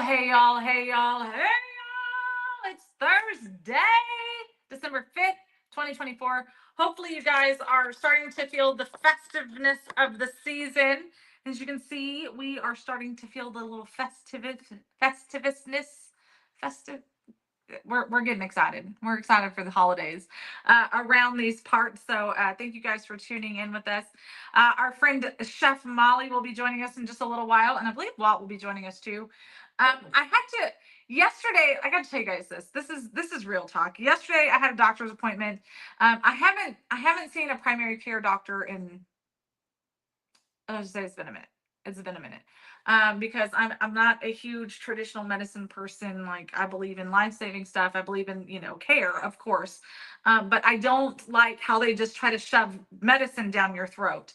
Hey y'all, hey y'all, hey y'all. It's Thursday, December 5th, 2024. Hopefully, you guys are starting to feel the festiveness of the season. As you can see, we are starting to feel the little festivousness, festive. We're getting excited. We're excited for the holidays around these parts. So thank you guys for tuning in with us. Our friend Chef Mollie will be joining us in just a little while, and I believe Walt will be joining us too. I had to yesterday. I got to tell you guys this. This is real talk. Yesterday, I had a doctor's appointment. I haven't seen a primary care doctor in. I'll just say it's been a minute. It's been a minute. Because I'm not a huge traditional medicine person. Like I believe in life saving stuff. I believe in care, of course. But I don't like how they just try to shove medicine down your throat.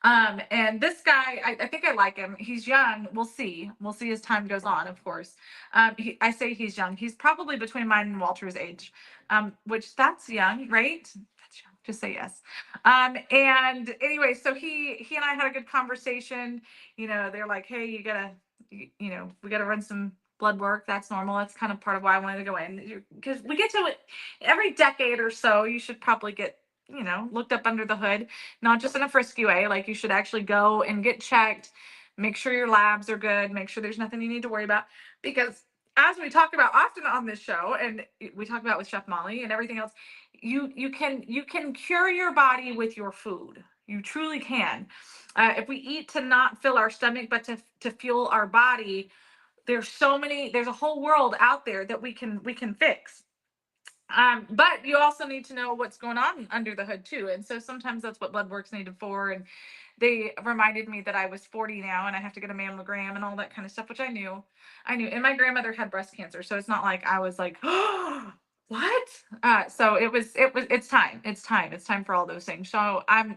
And this guy, I think I like him. He's young. We'll see. We'll see as time goes on, of course. I say he's young. He's probably between mine and Walter's age, which that's young, right? That's young. Just say yes. And anyway, so he and I had a good conversation. They're like, hey, we gotta run some blood work. That's normal. That's kind of part of why I wanted to go in, because we get to it every decade or so. You should probably get looked up under the hood, not just in a frisky way. Like you should actually go and get checked, make sure your labs are good, make sure there's nothing you need to worry about. Because as we talk about often on this show, and we talk about with Chef Mollie and everything else, you can cure your body with your food. You truly can. If we eat to not fill our stomach, but to fuel our body, there's a whole world out there that we can fix. But you also need to know what's going on under the hood too. And so sometimes that's what blood work's needed for. And they reminded me that I was 40 now and I have to get a mammogram and all that kind of stuff, which I knew. I knew. And my grandmother had breast cancer. So it's not like I was like, oh, what? So it's time. It's time. It's time for all those things. So I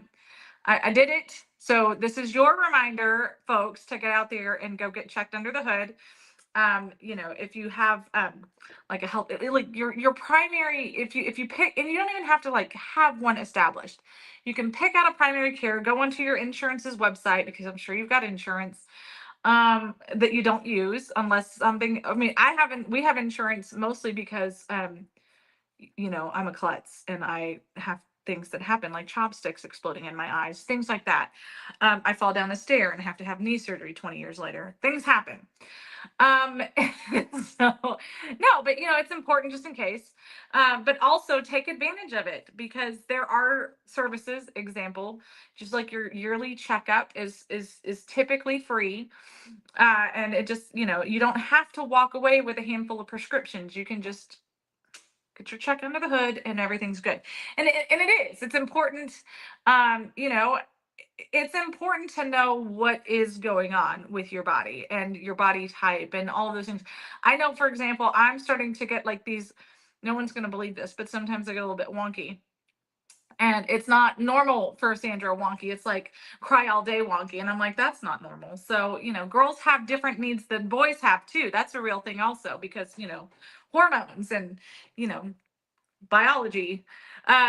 did it. So this is your reminder, folks, to get out there and go get checked under the hood. If you have like a health, like your primary, if you pick, and you don't even have to like have one established. You can pick out a primary care, go onto your insurance's website, because I'm sure you've got insurance that you don't use unless something. I mean, we have insurance mostly because I'm a klutz and I have things that happen like chopsticks exploding in my eyes, things like that. I fall down a stair and have to have knee surgery 20 years later. Things happen. Um, so no, but it's important just in case. But also take advantage of it, because there are services, example, just like your yearly checkup is typically free. And it just, you don't have to walk away with a handful of prescriptions. You can just get your check under the hood and everything's good. It's important. Um, you know, it's important to know what is going on with your body and your body type and all of those things. I know, for example, I'm starting to get like these, no one's going to believe this, but sometimes I get a little bit wonky. And it's not normal for Sandra wonky. It's like cry all day wonky. And I'm like, that's not normal. So, girls have different needs than boys have too. That's a real thing also, because, hormones and, you know, biology.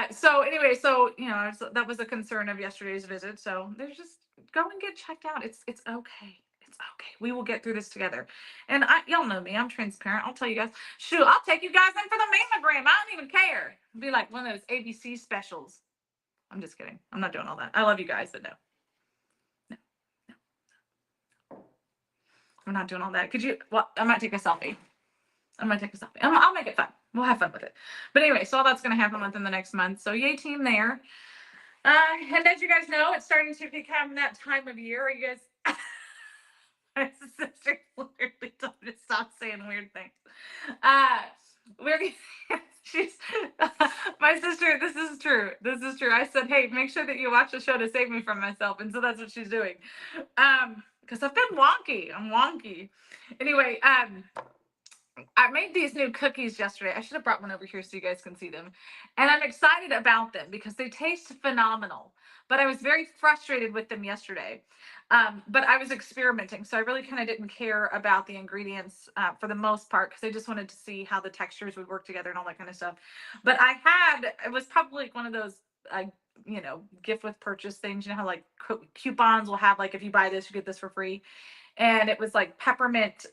So anyway, that was a concern of yesterday's visit. So there's just go and get checked out. It's okay. It's okay. We will get through this together. And y'all know me. I'm transparent. I'll tell you guys. Shoot, I'll take you guys in for the mammogram. I don't even care. It'll be like one of those ABC specials. I'm just kidding. I'm not doing all that. I love you guys, but no, no, no. I'm not doing all that. Could you? Well, I might take a selfie. I'm gonna take a selfie. I'll make it fun. We'll have fun with it. But anyway, so all that's gonna happen within the next month. So yay, team there. And as you guys know, it's starting to become that time of year. You guys, my sister literally told me to stop saying weird things. We're she's my sister. This is true. This is true. I said, hey, make sure that you watch the show to save me from myself, and so that's what she's doing. Because I've been wonky. I'm wonky. Anyway, I made these new cookies yesterday. I should have brought one over here so you guys can see them. And I'm excited about them because they taste phenomenal. But I was very frustrated with them yesterday. But I was experimenting. So I really kind of didn't care about the ingredients for the most part, because I just wanted to see how the textures would work together and all that kind of stuff. But it was probably like one of those, gift with purchase things. You know how like coupons will have like, if you buy this, you get this for free. And it was like peppermint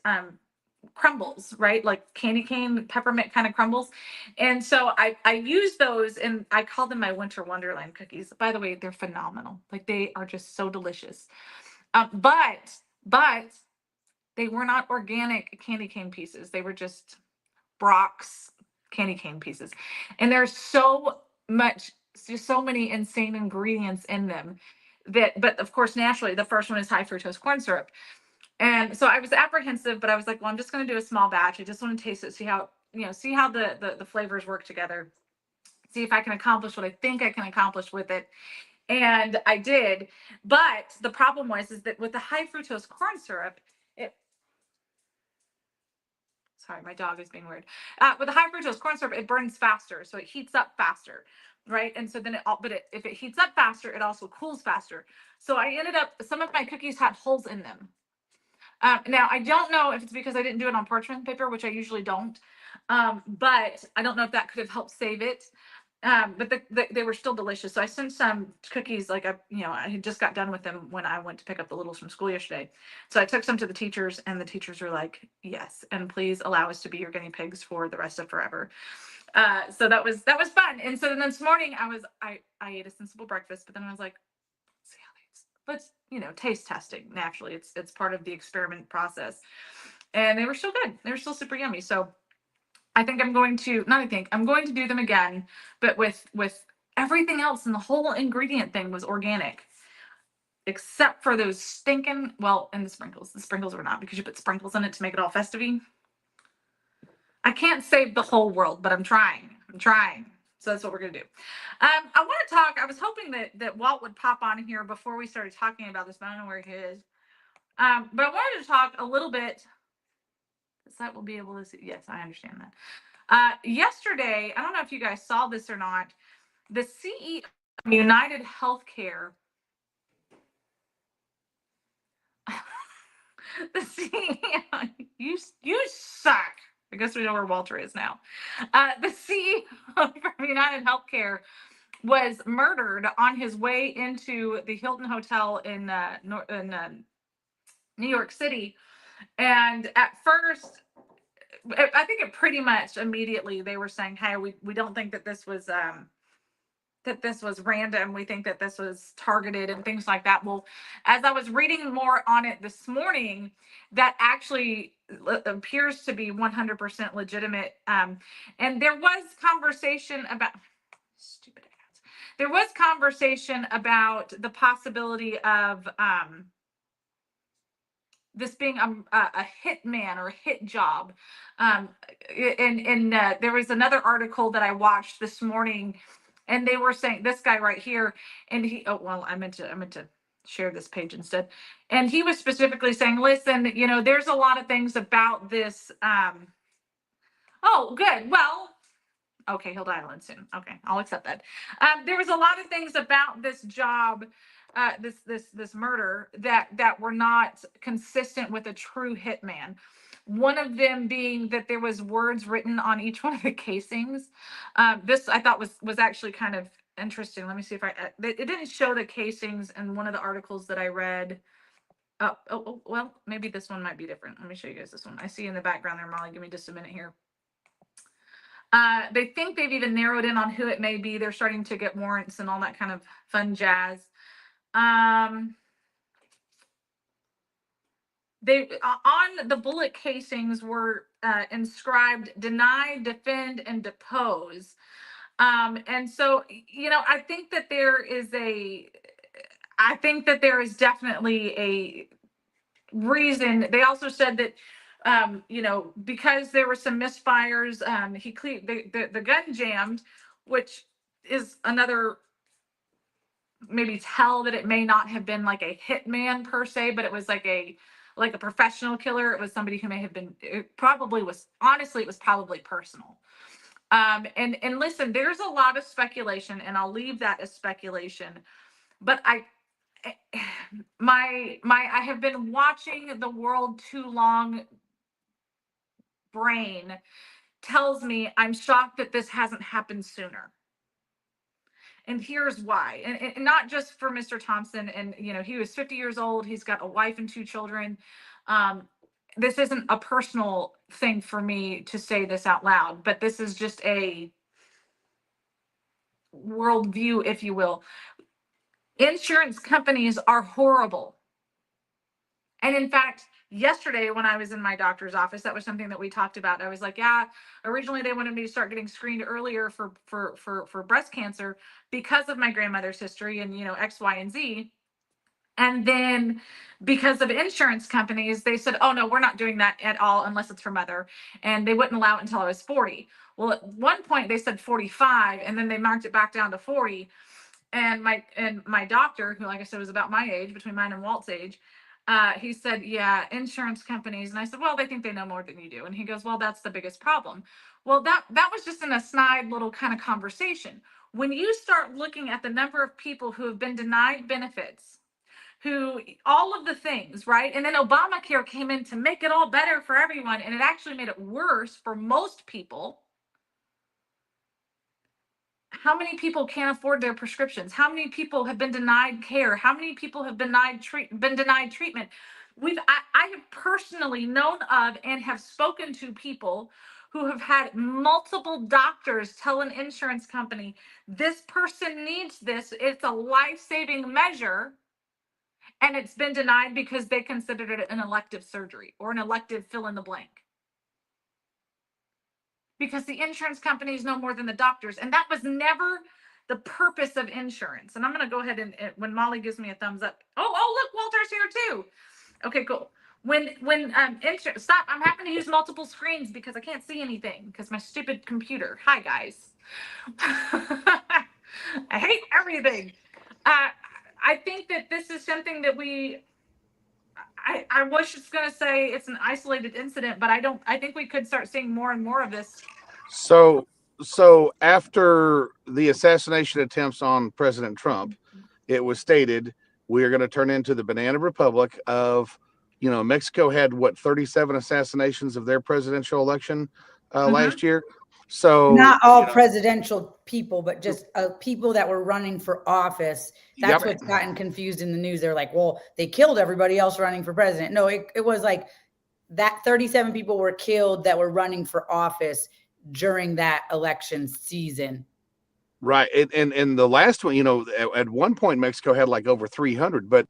crumbles, right? Like candy cane, peppermint kind of crumbles. And so I use those, and I call them my winter wonderland cookies. By the way, they're phenomenal. Like they are just so delicious. But they were not organic candy cane pieces. They were just Brock's candy cane pieces. And there's so much, just so many insane ingredients in them that, but of course, naturally, the first one is high fructose corn syrup. And so I was apprehensive, but I was like, well, I'm just going to do a small batch. I just want to taste it, see how, see how the flavors work together, see if I can accomplish what I think I can accomplish with it. And I did. But the problem was, is that with the high fructose corn syrup, it, sorry, my dog is being weird. With the high fructose corn syrup, it burns faster, so it heats up faster, right? And so then if it heats up faster, it also cools faster. So I ended up, some of my cookies had holes in them. Now I don't know if it's because I didn't do it on parchment paper, which I usually don't. But I don't know if that could have helped save it. But they were still delicious. So I sent some cookies, like I had just got done with them when I went to pick up the littles from school yesterday. So I took some to the teachers, and the teachers were like, "Yes, and please allow us to be your guinea pigs for the rest of forever." So that was fun. And so then this morning I ate a sensible breakfast, but then I was like, see how these, but taste testing naturally. It's part of the experiment process, and they were still good. They were still super yummy. So I think I'm going to, not I think, I'm going to do them again, but with everything else, and the whole ingredient thing was organic, except for those stinking, well, and the sprinkles. The sprinkles were not, because you put sprinkles in it to make it all festive-y. I can't save the whole world, but I'm trying. I'm trying. So that's what we're gonna do. I want to talk. I was hoping that Walt would pop on here before we started talking about this, but I don't know where he is. But I wanted to talk a little bit. The site will be able to see. Yes, I understand that. Yesterday, I don't know if you guys saw this or not. The CEO of United Healthcare, the CEO, you suck. I guess we know where Walter is now. The CEO from United Healthcare was murdered on his way into the Hilton Hotel in New York City. And at first, I think it pretty much immediately they were saying, "Hey, we don't think that this was random. We think that this was targeted," and things like that. Well, as I was reading more on it this morning, that actually appears to be 100% legitimate. And there was conversation about stupid ads. There was conversation about the possibility of this being a hit man or a hit job. And there was another article that I watched this morning, and they were saying, this guy right here, and I meant to share this page instead. And he was specifically saying, listen, there's a lot of things about this. Oh, good. Well, okay, he'll dial in soon. Okay, I'll accept that. There was a lot of things about this job, this murder that were not consistent with a true hitman. One of them being that there was words written on each one of the casings. This I thought was actually kind of interesting. Let me see if it didn't show the casings in one of the articles that I read. Well, maybe this one might be different. Let me show you guys this one. I see in the background there, Molly. Give me just a minute here. They think they've even narrowed in on who it may be. They're starting to get warrants and all that kind of fun jazz. They on the bullet casings were inscribed "deny, defend, and depose." And so, I think that there is definitely a reason. They also said that because there were some misfires, the gun jammed, which is another maybe tell that it may not have been like a hitman per se, but it was like a professional killer. It was somebody who may have been, it probably was, honestly, it was probably personal. And listen, there's a lot of speculation, and I'll leave that as speculation, but I have been watching the world too long brain tells me I'm shocked that this hasn't happened sooner. And here's why. And not just for Mr. Thompson. And, he was 50 years old. He's got a wife and 2 children. this isn't a personal thing for me to say this out loud, but this is just a worldview, if you will. Insurance companies are horrible. And in fact, yesterday when I was in my doctor's office, that was something that we talked about. I was like, yeah, originally they wanted me to start getting screened earlier for breast cancer because of my grandmother's history and, you know, X, Y, and Z. And then because of insurance companies, they said, oh, no, we're not doing that at all unless it's for mother. And they wouldn't allow it until I was 40. Well, at one point they said 45, and then they marked it back down to 40. And my doctor, who, like I said, was about my age, between mine and Walt's age, he said, yeah, insurance companies. And I said, well, they think they know more than you do. And he goes, well, that's the biggest problem. Well, that was just in a snide little kind of conversation. When you start looking at the number of people who have been denied benefits, who all of the things, right? And then Obamacare came in to make it all better for everyone, and it actually made it worse for most people. How many people can't afford their prescriptions? How many people have been denied care? How many people have been denied treatment? I have personally known of and have spoken to people who have had multiple doctors tell an insurance company, this person needs this, it's a life-saving measure, and it's been denied because they considered it an elective surgery or an elective fill in the blank. Because the insurance companies know more than the doctors. And that was never the purpose of insurance. And I'm going to go ahead and, when Mollie gives me a thumbs up. Oh, look, Walter's here too. Okay, cool. When insurance, stop. I'm having to use multiple screens because I can't see anything because my stupid computer. Hi, guys. I hate everything. I think that this is something that I was just going to say it's an isolated incident, but I think we could start seeing more and more of this. So after the assassination attempts on President Trump, it was stated we are going to turn into the banana republic of, you know, Mexico had what, 37 assassinations of their presidential election last year. So not all presidential people, but just people that were running for office. That's what's gotten confused in the news. They're like, well, they killed everybody else running for president. No, it was like that 37 people were killed that were running for office during that election season. Right. And the last one, you know, at one point Mexico had like over 300, but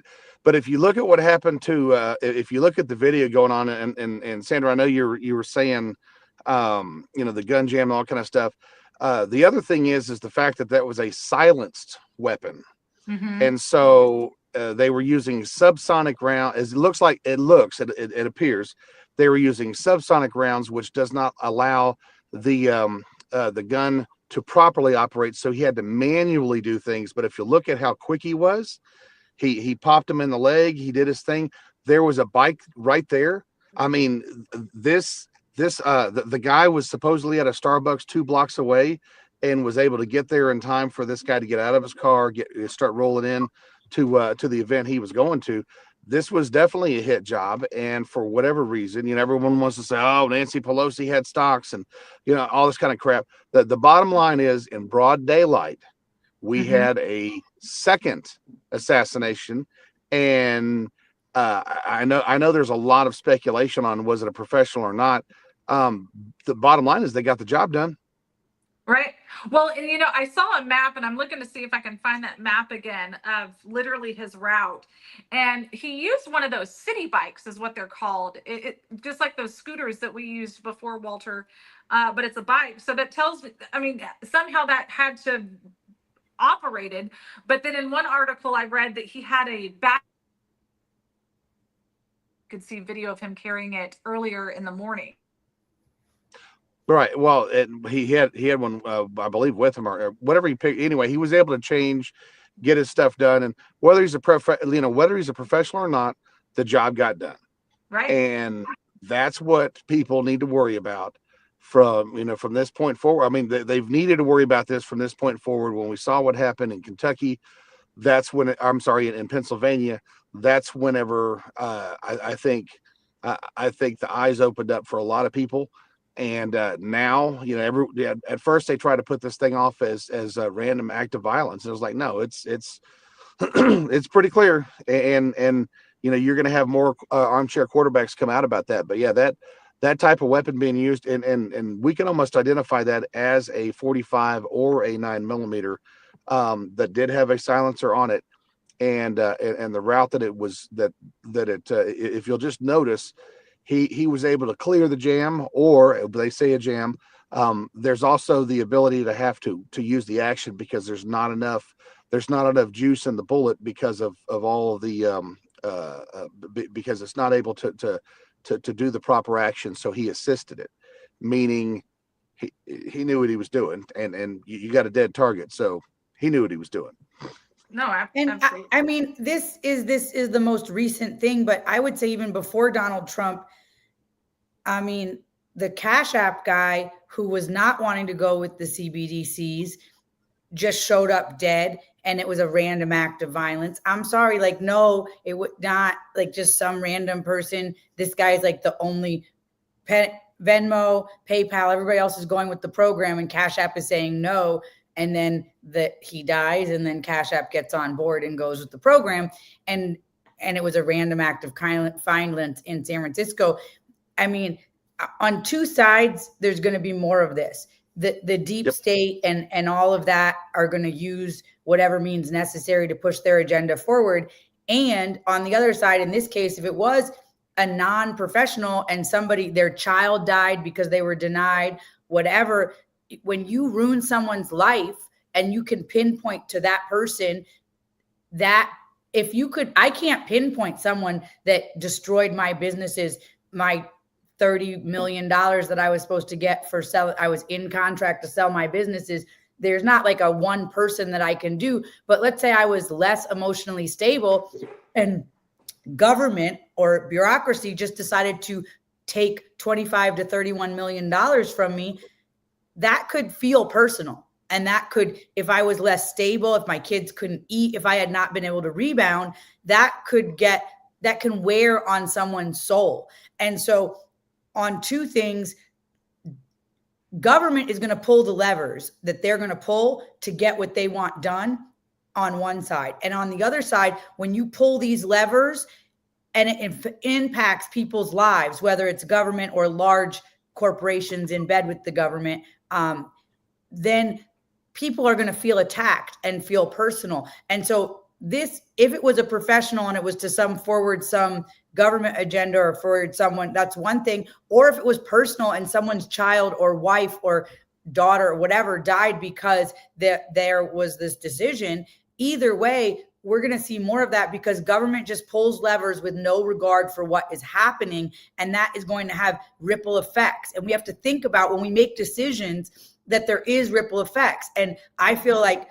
if you look at what happened to if you look at the video going on, and Sandra, I know you were saying you know, the gun jam and all kind of stuff. The other thing is the fact that was a silenced weapon. And so they were using subsonic round, as it appears they were using subsonic rounds, which does not allow the gun to properly operate. So he had to manually do things. But if you look at how quick he was, he popped him in the leg. He did his thing. There was a bike right there. I mean, the guy was supposedly at a Starbucks 2 blocks away and was able to get there in time for this guy to get out of his car, start rolling in to the event he was going to. This was definitely a hit job. And for whatever reason, you know, everyone wants to say, oh, Nancy Pelosi had stocks and, you know, all this kind of crap. The bottom line is, in broad daylight, we had a second assassination. And I know there's a lot of speculation on was it a professional or not. The bottom line is they got the job done. Right. Well, and you know, I saw a map, and I'm looking to see if I can find that map again of literally his route. And he used one of those city bikes, is what they're called. It just like those scooters that we used before, Walter, but it's a bike. So that tells me, I mean, somehow that had to have operated. But then in one article I read that he had a back. You could see video of him carrying it earlier in the morning. Right. Well, he had one, I believe, with him or whatever he picked. Anyway, he was able to change, get his stuff done, and whether he's a professional or not, the job got done. Right. And that's what people need to worry about from this point forward. I mean, they've needed to worry about this from this point forward. When we saw what happened in Kentucky, that's when in Pennsylvania. That's whenever I think the eyes opened up for a lot of people. And now, you know, at first they try to put this thing off as a random act of violence. And it was like, no, it's it's pretty clear. And you're going to have more armchair quarterbacks come out about that. But yeah, that type of weapon being used, and we can almost identify that as a 45 or a 9mm that did have a silencer on it, and the route that it was if you'll just notice, he was able to clear the jam, or they say a jam. There's also the ability to have to use the action because there's not enough juice in the bullet because of all of the because it's not able to do the proper action. So he assisted it, meaning he knew what he was doing, and you got a dead target, so he knew what he was doing. No, And absolutely. I mean, this is the most recent thing, but I would say even before Donald Trump, I mean, the Cash App guy who was not wanting to go with the CBDCs just showed up dead, and it was a random act of violence. I'm sorry, like, no, it would not, like, just some random person. This guy is like the only Venmo, PayPal, everybody else is going with the program, and Cash App is saying no. And then he dies, and then Cash App gets on board and goes with the program. And it was a random act of violence in San Francisco. I mean, on two sides, there's going to be more of this. The deep state and all of that are going to use whatever means necessary to push their agenda forward. And on the other side, in this case, if it was a non-professional and their child died because they were denied whatever, when you ruin someone's life and you can pinpoint to that person, that if you could, I can't pinpoint someone that destroyed my businesses, my $30 million that I was supposed to get for selling. I was in contract to sell my businesses. There's not like a one person that I can do, but let's say I was less emotionally stable and government or bureaucracy just decided to take $25 to $31 million from me. That could feel personal. And that could, if I was less stable, if my kids couldn't eat, if I had not been able to rebound, that can wear on someone's soul. And so on two things, government is going to pull the levers that they're going to pull to get what they want done on one side. And on the other side, when you pull these levers and it impacts people's lives, whether it's government or large corporations in bed with the government, then people are going to feel attacked and feel personal. And so if it was a professional and it was to forward some government agenda or forward someone, that's one thing. Or if it was personal and someone's child or wife or daughter or whatever died because there was this decision, either way, we're going to see more of that because government just pulls levers with no regard for what is happening. And that is going to have ripple effects. And we have to think about when we make decisions that there is ripple effects. And I feel like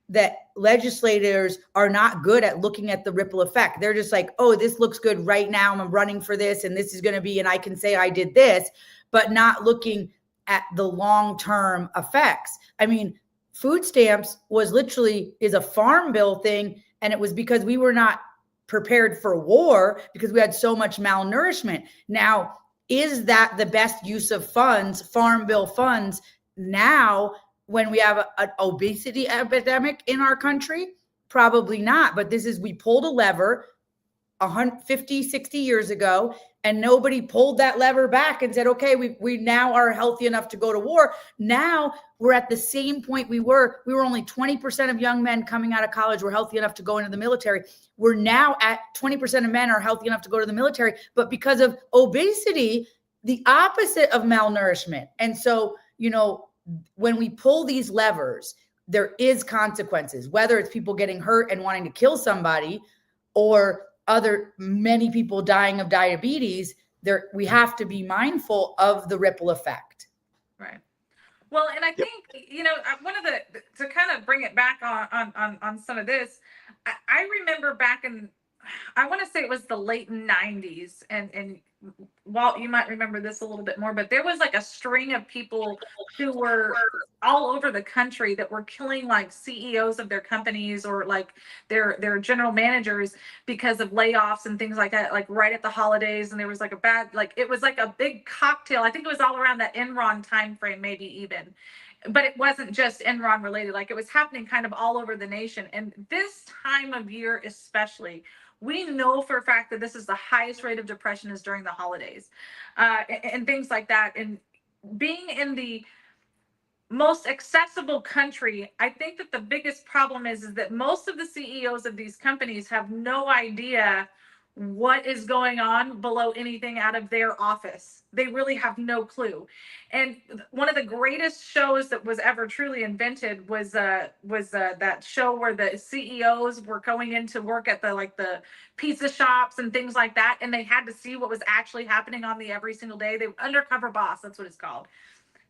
that legislators are not good at looking at the ripple effect. They're just like, oh, this looks good right now. I'm running for this and this is going to be, and I can say I did this, but not looking at the long-term effects. I mean, food stamps is a farm bill thing. And it was because we were not prepared for war because we had so much malnourishment. Now, is that the best use of funds, farm bill funds, now when we have an obesity epidemic in our country? Probably not. But we pulled a lever 50, 60 years ago, and nobody pulled that lever back and said, okay, we now are healthy enough to go to war. Now we're at the same point we were only 20% of young men coming out of college were healthy enough to go into the military. We're now at 20% of men are healthy enough to go to the military, but because of obesity, the opposite of malnourishment. And so, when we pull these levers, there is consequences, whether it's people getting hurt and wanting to kill somebody or many people dying of diabetes. We have to be mindful of the ripple effect. Right. Well, and I think, one of to kind of bring it back on some of this, I remember back in, I want to say it was the late 90s, and Walt, you might remember this a little bit more, but there was like a string of people who were all over the country that were killing like CEOs of their companies or like their general managers because of layoffs and things like that, like right at the holidays. And there was like it was like a big cocktail. I think it was all around that Enron time frame, maybe even. But it wasn't just Enron related. Like it was happening kind of all over the nation. And this time of year, especially, We know for a fact that this is the highest rate of depression is during the holidays, and things like that. And being in the most accessible country, I think that the biggest problem is that most of the CEOs of these companies have no idea what is going on below anything out of their office. They really have no clue. And one of the greatest shows that was ever truly invented was that show where the CEOs were going into work at the pizza shops and things like that, and they had to see what was actually happening on the every single day. They undercover boss, that's what it's called.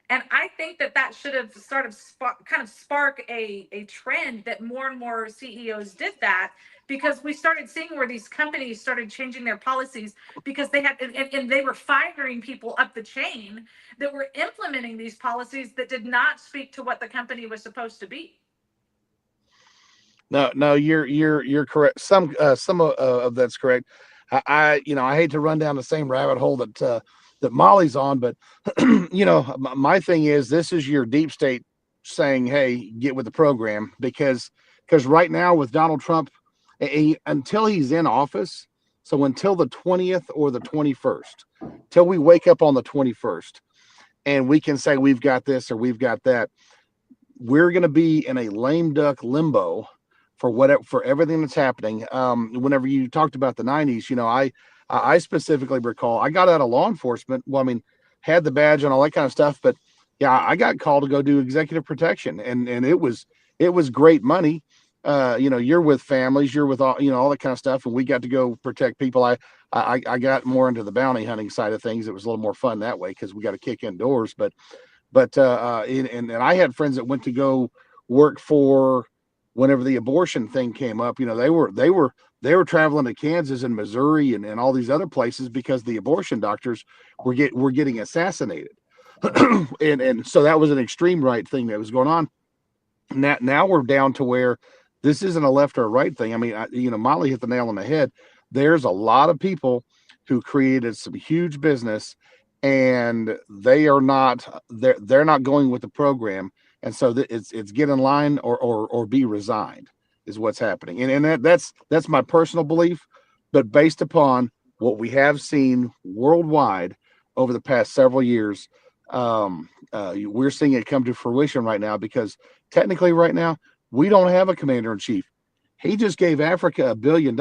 And I think that that should have kind of spark a trend that more and more CEOs did that, because we started seeing where these companies started changing their policies because they had, and they were firing people up the chain that were implementing these policies that did not speak to what the company was supposed to be. No, you're correct. Some of that's correct. I hate to run down the same rabbit hole that Mollie's on, but my thing is, this is your deep state saying, hey, get with the program, because right now with Donald Trump, until he's in office, so until the 20th or the 21st, till we wake up on the 21st, and we can say we've got this or we've got that, we're going to be in a lame duck limbo for everything that's happening. Whenever you talked about the 90s, I specifically recall I got out of law enforcement. Well, I mean, had the badge and all that kind of stuff, but yeah, I got called to go do executive protection, and it was great money. You're with families, you're with all that kind of stuff, and we got to go protect people. I got more into the bounty hunting side of things. It was a little more fun that way because we got to kick indoors. But and I had friends that went to go work for, whenever the abortion thing came up, they were traveling to Kansas and Missouri and all these other places because the abortion doctors were getting assassinated. and so that was an extreme right thing that was going on. Now we're down to where this isn't a left or a right thing. I mean, Mollie hit the nail on the head. There's a lot of people who created some huge business, and they're not going with the program. And so it's get in line or be resigned is what's happening. And that's my personal belief, but based upon what we have seen worldwide over the past several years, we're seeing it come to fruition right now, because technically right now we don't have a commander in chief. He just gave Africa $1 billion,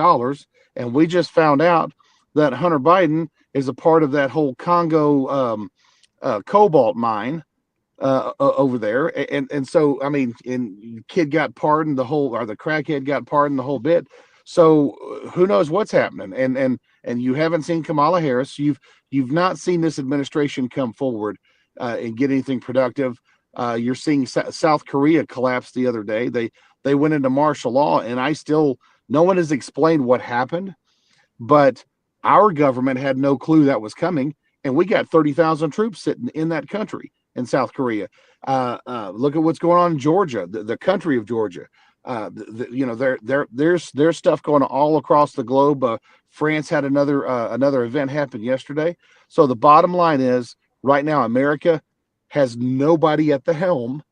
and we just found out that Hunter Biden is a part of that whole Congo cobalt mine over there. And so, I mean, and kid got pardoned, the crackhead got pardoned, the whole bit. So who knows what's happening? And you haven't seen Kamala Harris. You've not seen this administration come forward and get anything productive. You're seeing South Korea collapse the other day. They went into martial law, and no one has explained what happened, but our government had no clue that was coming. And we got 30,000 troops sitting in that country, in South Korea. Look at what's going on in Georgia, the country of Georgia. There's stuff going on all across the globe. France had another event happen yesterday. So the bottom line is, right now, America has nobody at the helm,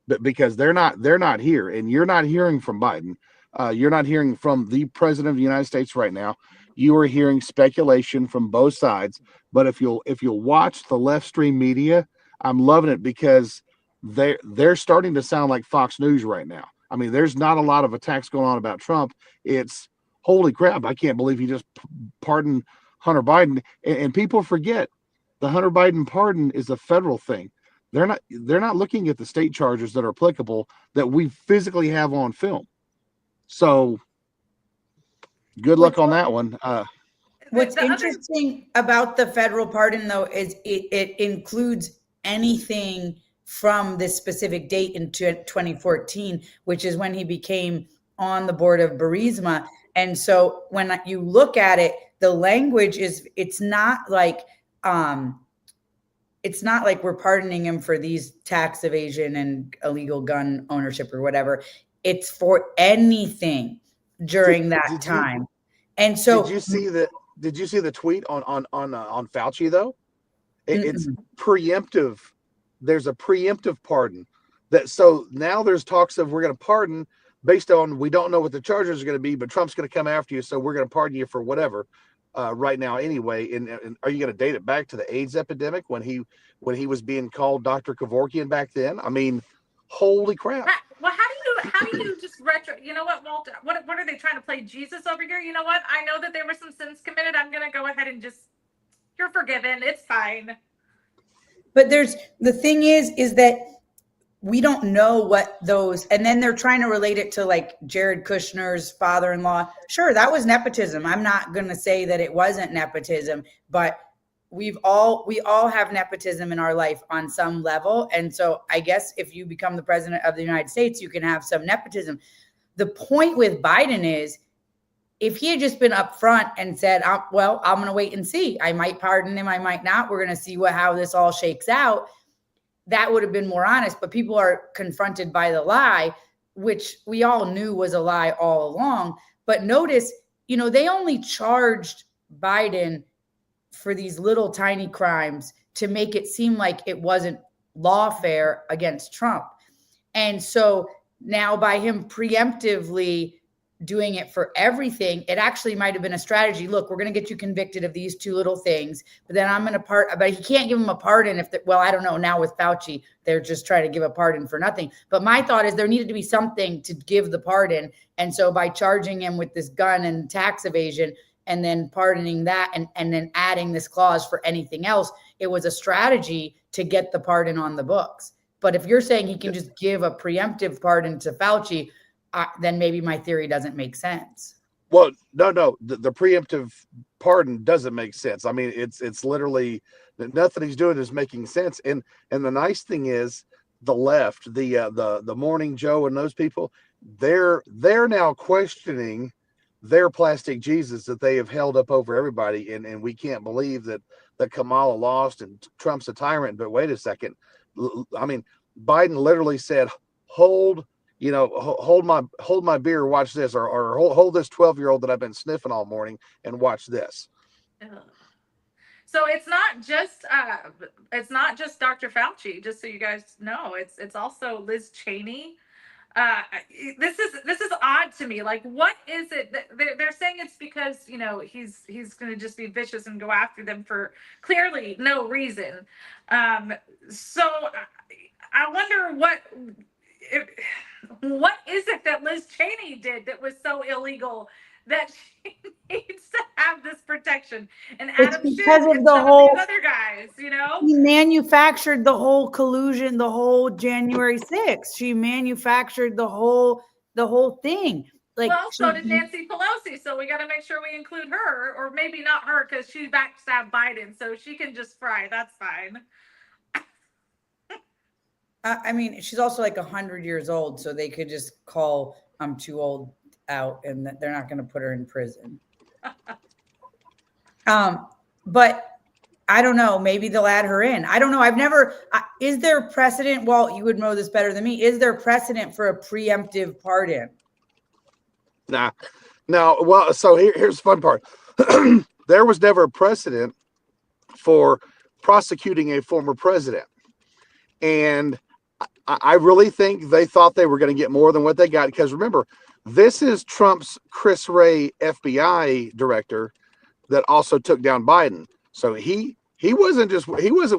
but because they're not here, and you're not hearing from Biden. You're not hearing from the president of the United States right now. You are hearing speculation from both sides. But if you'll watch the left stream media, I'm loving it, because they're starting to sound like Fox News right now. I mean, there's not a lot of attacks going on about Trump. It's holy crap, I can't believe he just pardoned Hunter Biden. And people forget the Hunter Biden pardon is a federal thing. They're not looking at the state charges that are applicable that we physically have on film. So good luck on that one. What's interesting about the federal pardon, though, is it includes anything from this specific date in 2014, which is when he became on the board of Burisma. And so when you look at it, the language it's not like we're pardoning him for these tax evasion and illegal gun ownership or whatever. It's for anything during that time. And so did you see the tweet on Fauci though? It's preemptive. There's a preemptive pardon. So now there's talks of we're going to pardon based on, we don't know what the charges are going to be, but Trump's going to come after you, so we're going to pardon you for whatever right now anyway. And are you going to date it back to the AIDS epidemic when he was being called Dr. Kevorkian back then? I mean, holy crap. Well, how do you just retro? You know what, Walter? What are they trying to play Jesus over here? You know what? I know that there were some sins committed. I'm going to go ahead and just, you're forgiven. It's fine. But the thing is that we don't know what those, and then they're trying to relate it to like Jared Kushner's father-in-law. Sure, that was nepotism. I'm not going to say that it wasn't nepotism, but we all have nepotism in our life on some level. And so I guess if you become the president of the United States, you can have some nepotism. The point with Biden is, if he had just been upfront and said, well, I'm going to wait and see. I might pardon him. I might not. We're going to see how this all shakes out. That would have been more honest, but people are confronted by the lie, which we all knew was a lie all along. But notice, they only charged Biden for these little tiny crimes to make it seem like it wasn't lawfare against Trump. And so now by him preemptively doing it for everything, it actually might have been a strategy. Look, we're going to get you convicted of these two little things, but then I'm going to but he can't give him a pardon well, I don't know. Now with Fauci, they're just trying to give a pardon for nothing. But my thought is there needed to be something to give the pardon. And so by charging him with this gun and tax evasion and then pardoning that and then adding this clause for anything else, it was a strategy to get the pardon on the books. But if you're saying he can just give a preemptive pardon to Fauci, then maybe my theory doesn't make sense. Well, no, the preemptive pardon doesn't make sense. I mean, it's literally nothing he's doing is making sense. And the nice thing is the left, the Morning Joe and those people, they're now questioning their plastic Jesus that they have held up over everybody. And we can't believe that Kamala lost and Trump's a tyrant. But wait a second. I mean, Biden literally said, hold my beer, watch this, or hold this 12-year-old that I've been sniffing all morning and watch this. So it's not just Dr. Fauci, just so you guys know. It's also Liz Cheney. This is odd to me. Like, what is it that they're saying? It's because he's going to just be vicious and go after them for clearly no reason. So I wonder what is it that Liz Cheney did that was so illegal that she needs to have this protection? And Adam Schiff because of the whole other guys, He manufactured the whole collusion, the whole January 6th. She manufactured the whole thing. So did Nancy Pelosi. So we got to make sure we include her, or maybe not her because she backstabbed Biden, so she can just fry. That's fine. I mean, she's also like 100 years old, so they could just call "I'm too old" out, and they're not going to put her in prison. But I don't know. Maybe they'll add her in. I don't know. Is there precedent? Walt, you would know this better than me. Is there precedent for a preemptive pardon? Nah. No. Well, so here's the fun part. There was never a precedent for prosecuting a former president, and I really think they thought they were going to get more than what they got. Because remember, this is Trump's Chris Wray FBI director that also took down Biden. So he wasn't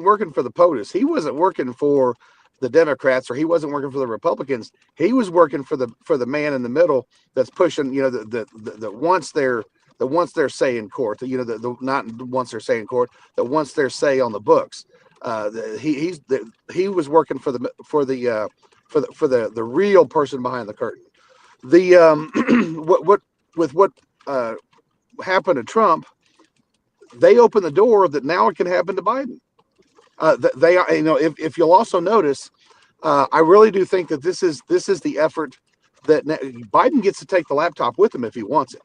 working for the POTUS. He wasn't working for the Democrats, or he wasn't working for the Republicans. He was working for the man in the middle that's pushing, the wants their say in court, not once their say in court, that wants their say on the books. He was working for the real person behind the curtain. What happened to Trump, they opened the door that now it can happen to Biden. If you'll also notice, I really do think that this is the effort that Biden gets to take the laptop with him if he wants it.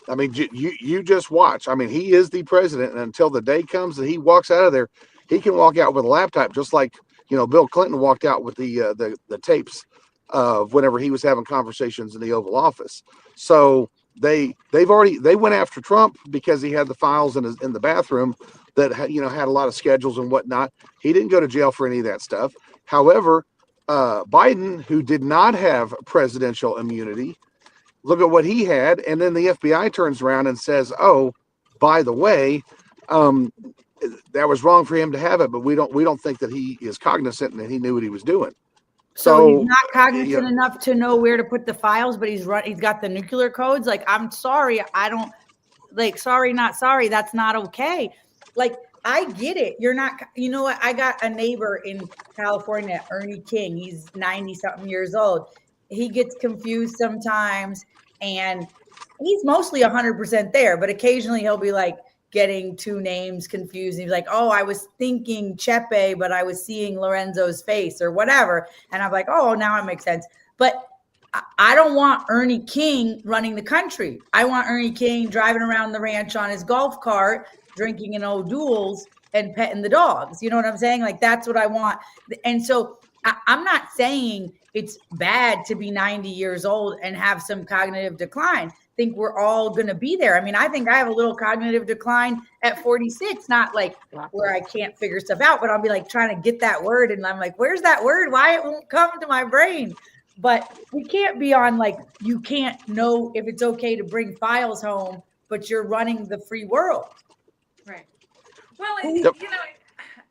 I mean, you just watch. I mean, he is the president, and until the day comes that he walks out of there, he can walk out with a laptop, just like Bill Clinton walked out with the tapes of whenever he was having conversations in the Oval Office. So they went after Trump because he had the files in the bathroom that had a lot of schedules and whatnot. He didn't go to jail for any of that stuff. However, Biden, who did not have presidential immunity, look at what he had, and then the FBI turns around and says, "Oh, by the way, um, that was wrong for him to have it, but we don't think that he is cognizant and that he knew what he was doing." So he's So, not cognizant enough to know where to put the files, but he's got the nuclear codes. Like, I'm sorry, I don't like, sorry, not sorry. That's not okay. Like, I get it. You're not, you know what? I got a neighbor in California, Ernie King. He's 90 something years old. He gets confused sometimes, and he's mostly 100% there, but occasionally he'll be like getting two names confused. He's like, "Oh, I was thinking Chepe, but I was seeing Lorenzo's face," or whatever. And I'm like, "Oh, now it makes sense." But I don't want Ernie King running the country. I want Ernie King driving around the ranch on his golf cart, drinking in old duels and petting the dogs. You know what I'm saying? Like, that's what I want. And so I'm not saying it's bad to be 90 years old and have some cognitive decline. I think we're all going to be there. I mean, I think I have a little cognitive decline at 46, not like where I can't figure stuff out, but I'll be like trying to get that word. And I'm like, where's that word? Why it won't come to my brain? But we can't be on like, you can't know if it's okay to bring files home, but you're running the free world. Right. Well, Yep. you know,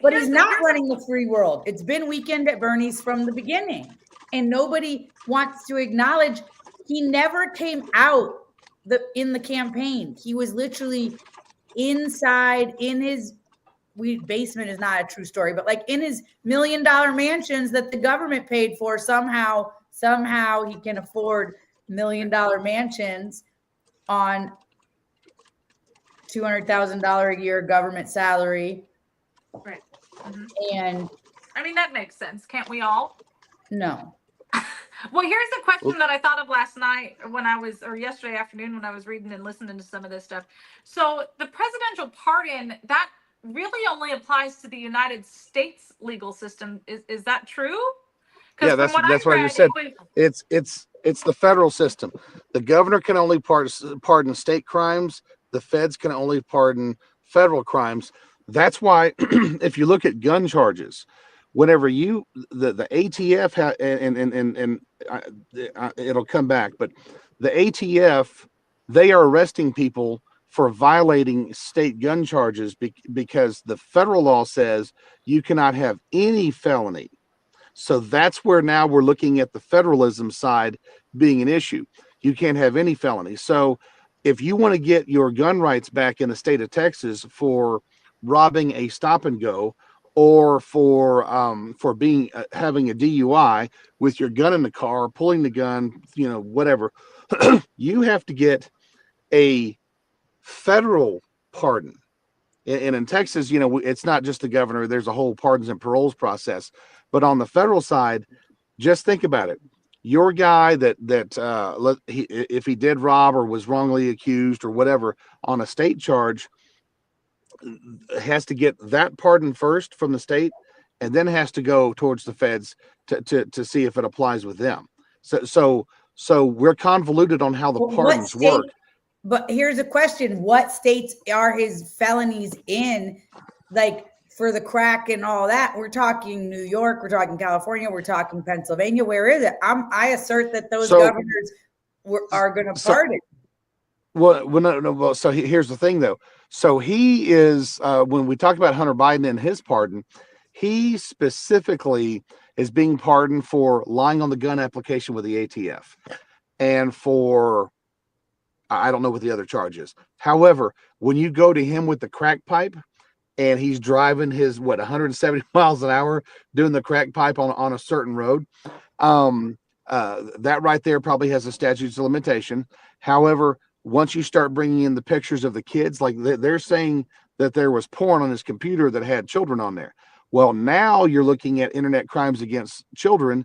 But he's not running the free world. It's been Weekend at Bernie's from the beginning. And nobody wants to acknowledge he never came out in the campaign. He was literally inside in his basement is not a true story, but like in his $1 million mansions that the government paid for, somehow he can afford $1 million mansions on $200,000 a year government salary. Right. Mm-hmm. And I mean, that makes sense. Can't we all? no. Well, here's a question that I thought of last night or yesterday afternoon when I was reading and listening to some of this stuff. So the presidential pardon, that really only applies to the United States legal system. Is that true? Yeah, that's what I just said. It's the federal system. The governor can only pardon state crimes. The feds can only pardon federal crimes. That's why, if you look at gun charges, whenever the ATF it'll come back, but the ATF, they are arresting people for violating state gun charges because the federal law says you cannot have any felony. So that's where now we're looking at the federalism side being an issue. You can't have any felony. So if you want to get your gun rights back in the state of Texas for robbing a stop and go, or for being having a DUI with your gun in the car, pulling the gun, whatever, you have to get a federal pardon. And in Texas, it's not just the governor. There's a whole pardons and paroles process. But on the federal side, just think about it. Your guy if he did rob or was wrongly accused or whatever on a state charge, has to get that pardon first from the state, and then has to go towards the feds to see if it applies with them. So we're convoluted on how the pardons work. But here's a question: what states are his felonies in? Like, for the crack and all that, we're talking New York, we're talking California, we're talking Pennsylvania. Where is it? I assert that those governors are going to pardon. Well, so here's the thing, though. So he is, when we talk about Hunter Biden and his pardon, he specifically is being pardoned for lying on the gun application with the ATF, and for, I don't know what the other charge is. However, when you go to him with the crack pipe, and he's driving his 170 miles an hour doing the crack pipe on a certain road, that right there probably has a statute of limitation. However, once you start bringing in the pictures of the kids, like they're saying that there was porn on his computer that had children on there. Well, now you're looking at internet crimes against children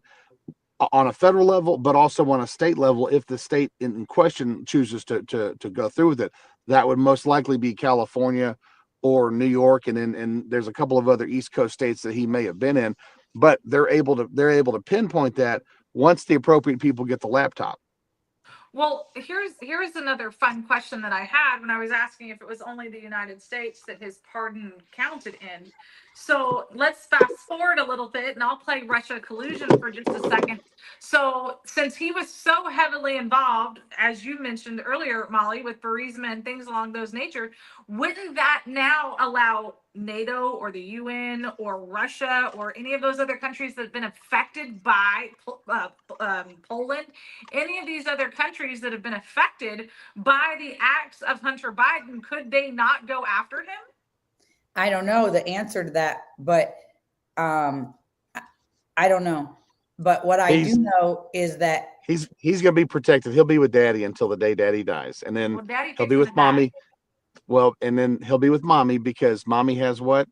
on a federal level, but also on a state level. If the state in question chooses to go through with it, that would most likely be California or New York, and there's a couple of other East Coast states that he may have been in. But they're able to pinpoint that once the appropriate people get the laptop. Well, here's another fun question that I had when I was asking if it was only the United States that his pardon counted in. So let's fast forward a little bit and I'll play Russia collusion for just a second. So, since he was so heavily involved, as you mentioned earlier, Molly, with Burisma and things along those nature, wouldn't that now allow NATO or the UN or Russia or any of those other countries that have been affected by Poland, any of these other countries that have been affected by the acts of Hunter Biden, could they not go after him? I don't know the answer to that, but I don't know. But what I do know is that he's going to be protected. He'll be with Daddy until the day Daddy dies, and then he'll be with Mommy. Well, and then he'll be with Mommy because Mommy has what?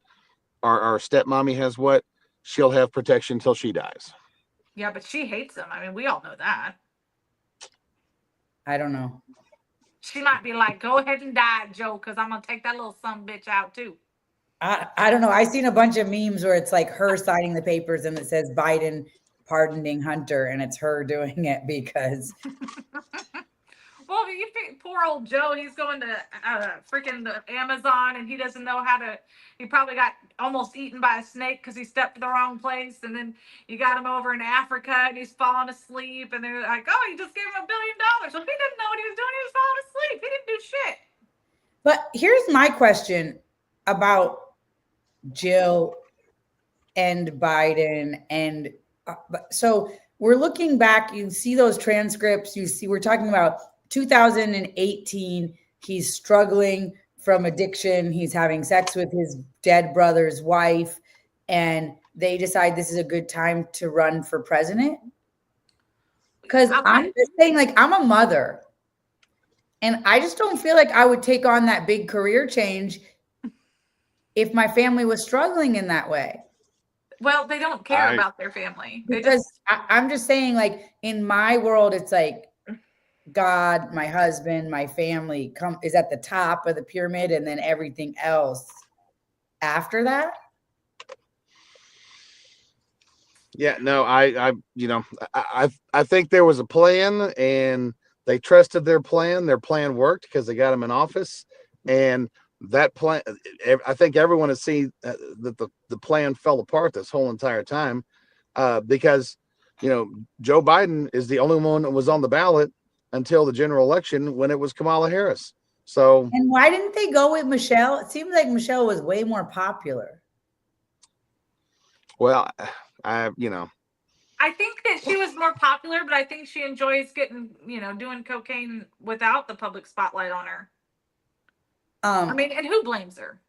Our stepmommy has what? She'll have protection until she dies. Yeah, but she hates him. I mean, we all know that. I don't know. She might be like, go ahead and die, Joe, because I'm going to take that little son bitch out too. I don't know. I've seen a bunch of memes where it's like her signing the papers and it says Biden pardoning Hunter, and it's her doing it because. Well, you think poor old Joe, he's going to freaking the Amazon and he doesn't know how to, he probably got almost eaten by a snake because he stepped to the wrong place. And then you got him over in Africa and he's falling asleep. And they're like, oh, you just gave him $1 billion. Well, he didn't know what he was doing. He was falling asleep. He didn't do shit. But here's my question about Jill and Biden. And so we're looking back, you see those transcripts, you see, we're talking about 2018, he's struggling from addiction. He's having sex with his dead brother's wife, and they decide this is a good time to run for president. Because I'm just saying, like, I'm a mother, and I just don't feel like I would take on that big career change if my family was struggling in that way. Well, they don't care about their family. I'm just saying, like, in my world, it's like, God, my husband, my family is at the top of the pyramid, and then everything else after that. Yeah, no, I think there was a plan, and they trusted their plan. Their plan worked because they got him in office, and that plan. I think everyone has seen that the plan fell apart this whole entire time, because Joe Biden is the only one that was on the ballot until the general election when it was Kamala Harris. So, and why didn't they go with Michelle? It seems like Michelle was way more popular. Well, I think that she was more popular, but I think she enjoys getting, doing cocaine without the public spotlight on her. I mean, and who blames her?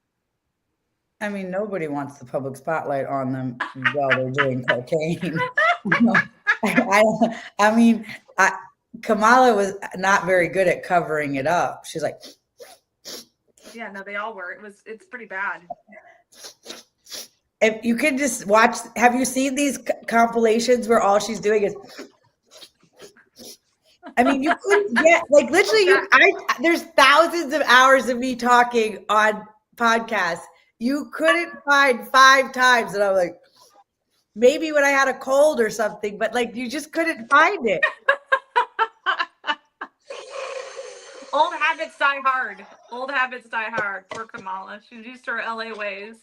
I mean, nobody wants the public spotlight on them while they're doing cocaine. Kamala was not very good at covering it up. She's like, yeah, no, they all were. It's pretty bad. If you could just watch, have you seen these compilations where all she's doing is, I mean, you couldn't get, like, literally, there's thousands of hours of me talking on podcasts. You couldn't find 5 times that I'm like, maybe when I had a cold or something, but like, you just couldn't find it. Old habits die hard. Old habits die hard. Poor Kamala. She's used to her LA ways.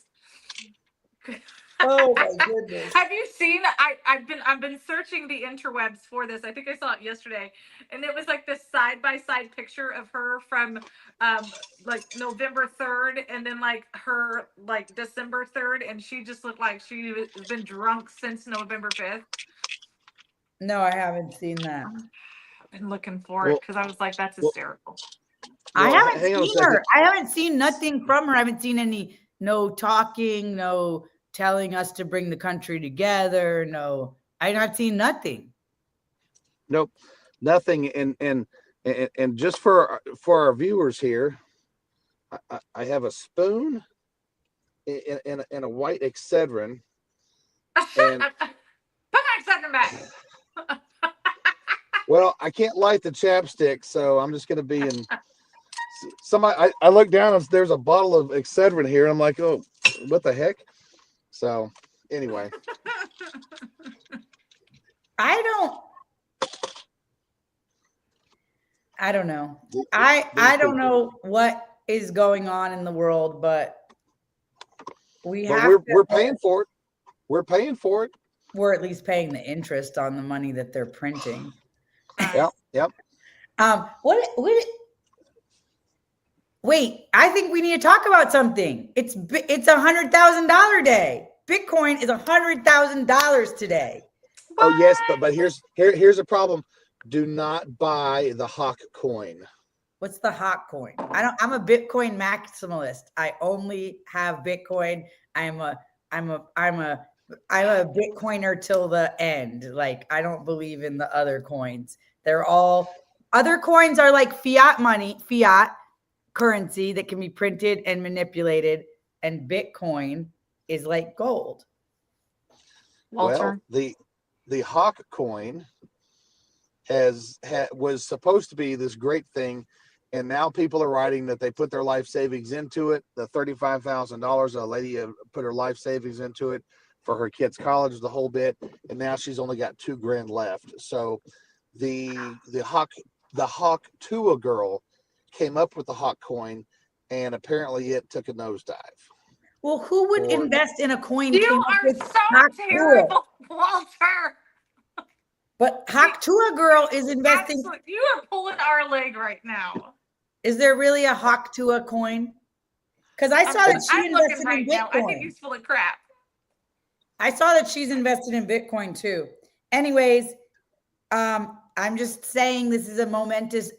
Oh my goodness. Have you seen, I've been searching the interwebs for this. I think I saw it yesterday. And it was like this side-by-side picture of her from like November 3rd and then like her like December 3rd. And she just looked like she has been drunk since November 5th. No, I haven't seen that. I've been looking for it because I was like, that's hysterical. I haven't seen her. I haven't seen nothing from her. I haven't seen no talking, no telling us to bring the country together. No, I've not seen nothing. Nope, nothing. And just for our viewers here, I have a spoon and a white Excedrin. Put my Excedrin back. Well, I can't light the chapstick, so I'm just going to be in. I look down and there's a bottle of Excedrin here. I'm like, oh, what the heck? So anyway, I don't know. I don't know what is going on in the world, but We but have we're paying for it. We're paying for it. We're at least paying the interest on the money that they're printing. Yep. What? Wait, I think we need to talk about something. It's $100,000 day. Bitcoin is $100,000 today. Oh yes, but here's a problem. Do not buy the Hawk coin. What's the hot coin? I'm a Bitcoin maximalist. I only have Bitcoin. I'm a Bitcoiner till the end. Like, I don't believe in the other coins. Other coins are like fiat currency that can be printed and manipulated, and Bitcoin is like gold. Walter. Well, the Hawk coin was supposed to be this great thing, and now people are writing that they put their life savings into it. The $35,000, a lady put her life savings into it for her kids' college, the whole bit, and now she's only got $2,000 left. So the Hawk Tua girl came up with the Hawk coin, and apparently it took a nosedive. Well, who would invest in a coin? You are so terrible, Walter. But Hawk Tua girl is investing. Absolutely. You are pulling our leg right now. Is there really a Hawk Tua coin? Because I saw that she invested in Bitcoin. Now. I think he's full of crap. I saw that she's invested in Bitcoin too. Anyways, I'm just saying this is a momentous.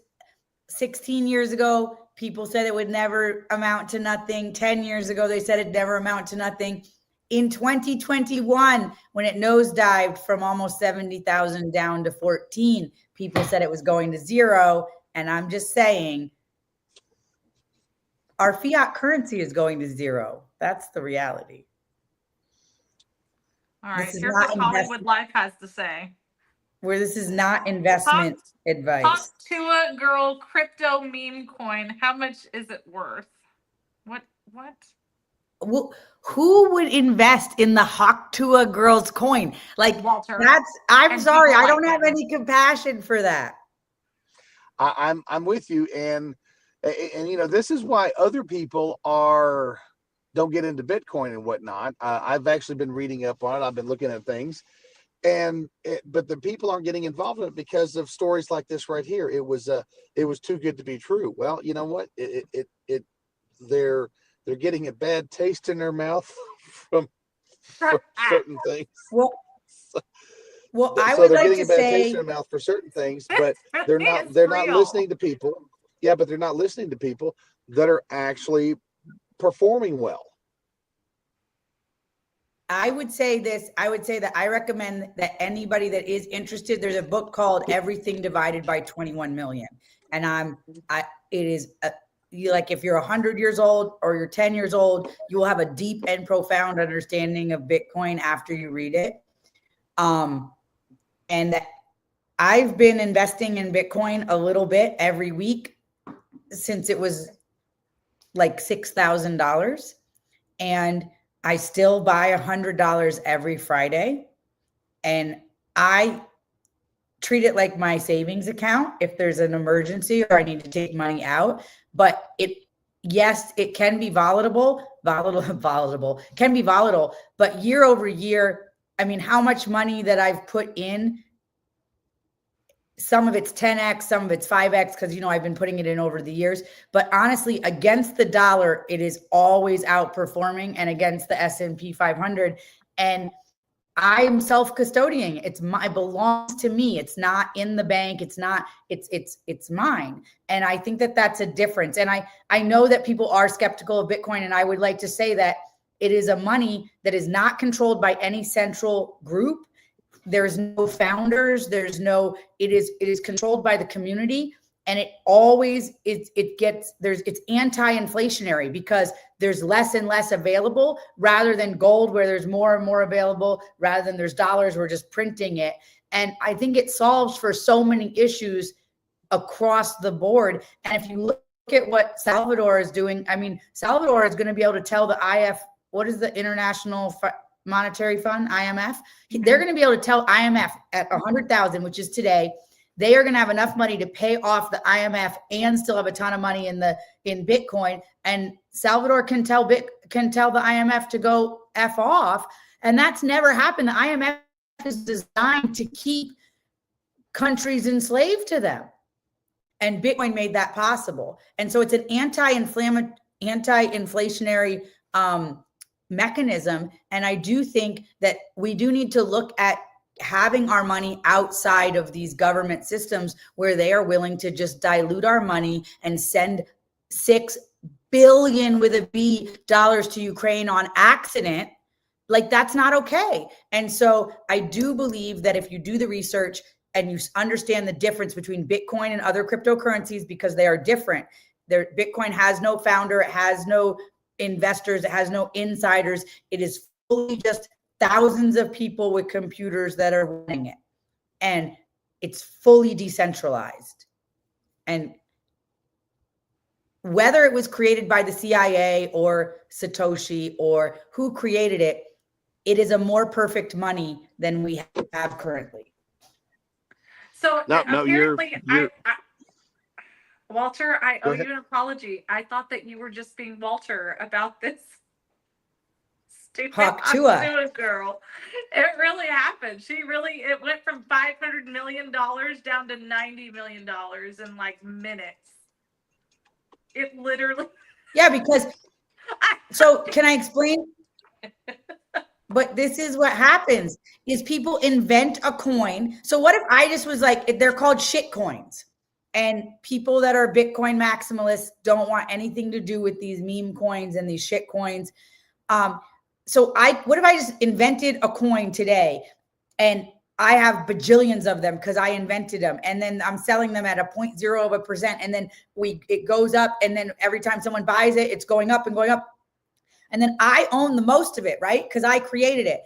16 years ago, people said it would never amount to nothing. 10 years ago, they said it'd never amount to nothing. In 2021, when it nosedived from almost 70,000 down to 14, people said it was going to zero. And I'm just saying, our fiat currency is going to zero. That's the reality. All right, here's what Hollywood Life has to say. Where this is not investment advice. Hawk Tua girl crypto meme coin. How much is it worth? What? Who would invest in the Hawk Tua girl's coin? Like, Walter. I'm sorry, I don't have any compassion for that. I'm with you, and you know, this is why other people don't get into Bitcoin and whatnot. I've actually been reading up on it. I've been looking at things. But the people aren't getting involved in it because of stories like this right here. It was too good to be true. Well, you know what? They're getting a bad taste in their mouth from certain things. Well, I so would they're like getting to a bad say taste in their mouth for certain things, but they're not listening to people. Yeah, but they're not listening to people that are actually performing well. I would say this. I would say that I recommend that anybody that is interested, there's a book called Everything Divided by 21 Million. And it is like, if you're 100 years old or you're 10 years old, you will have a deep and profound understanding of Bitcoin after you read it. And I've been investing in Bitcoin a little bit every week since it was like $6,000. And I still buy $100 every Friday, and I treat it like my savings account if there's an emergency or I need to take money out. But yes, it can be volatile, can be volatile. But year over year, I mean, how much money that I've put in, some of it's 10x, some of it's 5x, because, you know, I've been putting it in over the years. But honestly, against the dollar, it is always outperforming, and against the S&P 500. And I'm self-custodying. It belongs to me. It's not in the bank. It's mine. And I think that that's a difference. And I know that people are skeptical of Bitcoin, and I would like to say that it is a money that is not controlled by any central group. There's no founders. It is controlled by the community. And it always, it's anti-inflationary because there's less and less available, rather than gold where there's more and more available, rather than there's dollars, we're just printing it. And I think it solves for so many issues across the board. And if you look at what Salvador is doing, I mean, Salvador is going to be able to tell the what is the International Monetary Fund, IMF? They're going to be able to tell IMF at 100,000, which is today, they are going to have enough money to pay off the IMF and still have a ton of money in Bitcoin. And Salvador can tell the IMF to go F off. And that's never happened. The IMF is designed to keep countries enslaved to them. And Bitcoin made that possible. And so it's an anti-inflationary mechanism. And I do think that we do need to look at having our money outside of these government systems where they are willing to just dilute our money and send $6 billion with a B dollars to Ukraine on accident. Like, that's not okay. And so I do believe that if you do the research and you understand the difference between Bitcoin and other cryptocurrencies, because they are different. Bitcoin has no founder, it has no investors, it has no insiders. It is fully just thousands of people with computers that are running it. And it's fully decentralized. And whether it was created by the CIA or Satoshi or who created it, it is a more perfect money than we have currently. So apparently, you're Walter, I owe ahead. you an apology. I thought that you were just being Walter about this stupid Haktua girl. It really happened. It went from $500 million down to $90 million in like minutes. It literally. Yeah, because, so can I explain? But this is what happens is people invent a coin. So what if I just was like, they're called shit coins, and people that are Bitcoin maximalists don't want anything to do with these meme coins and these shit coins. So what if I just invented a coin today and I have bajillions of them because I invented them, and then I'm selling them at a 0.0%, and then it goes up, and then every time someone buys it, it's going up and going up. And then I own the most of it, right? Because I created it.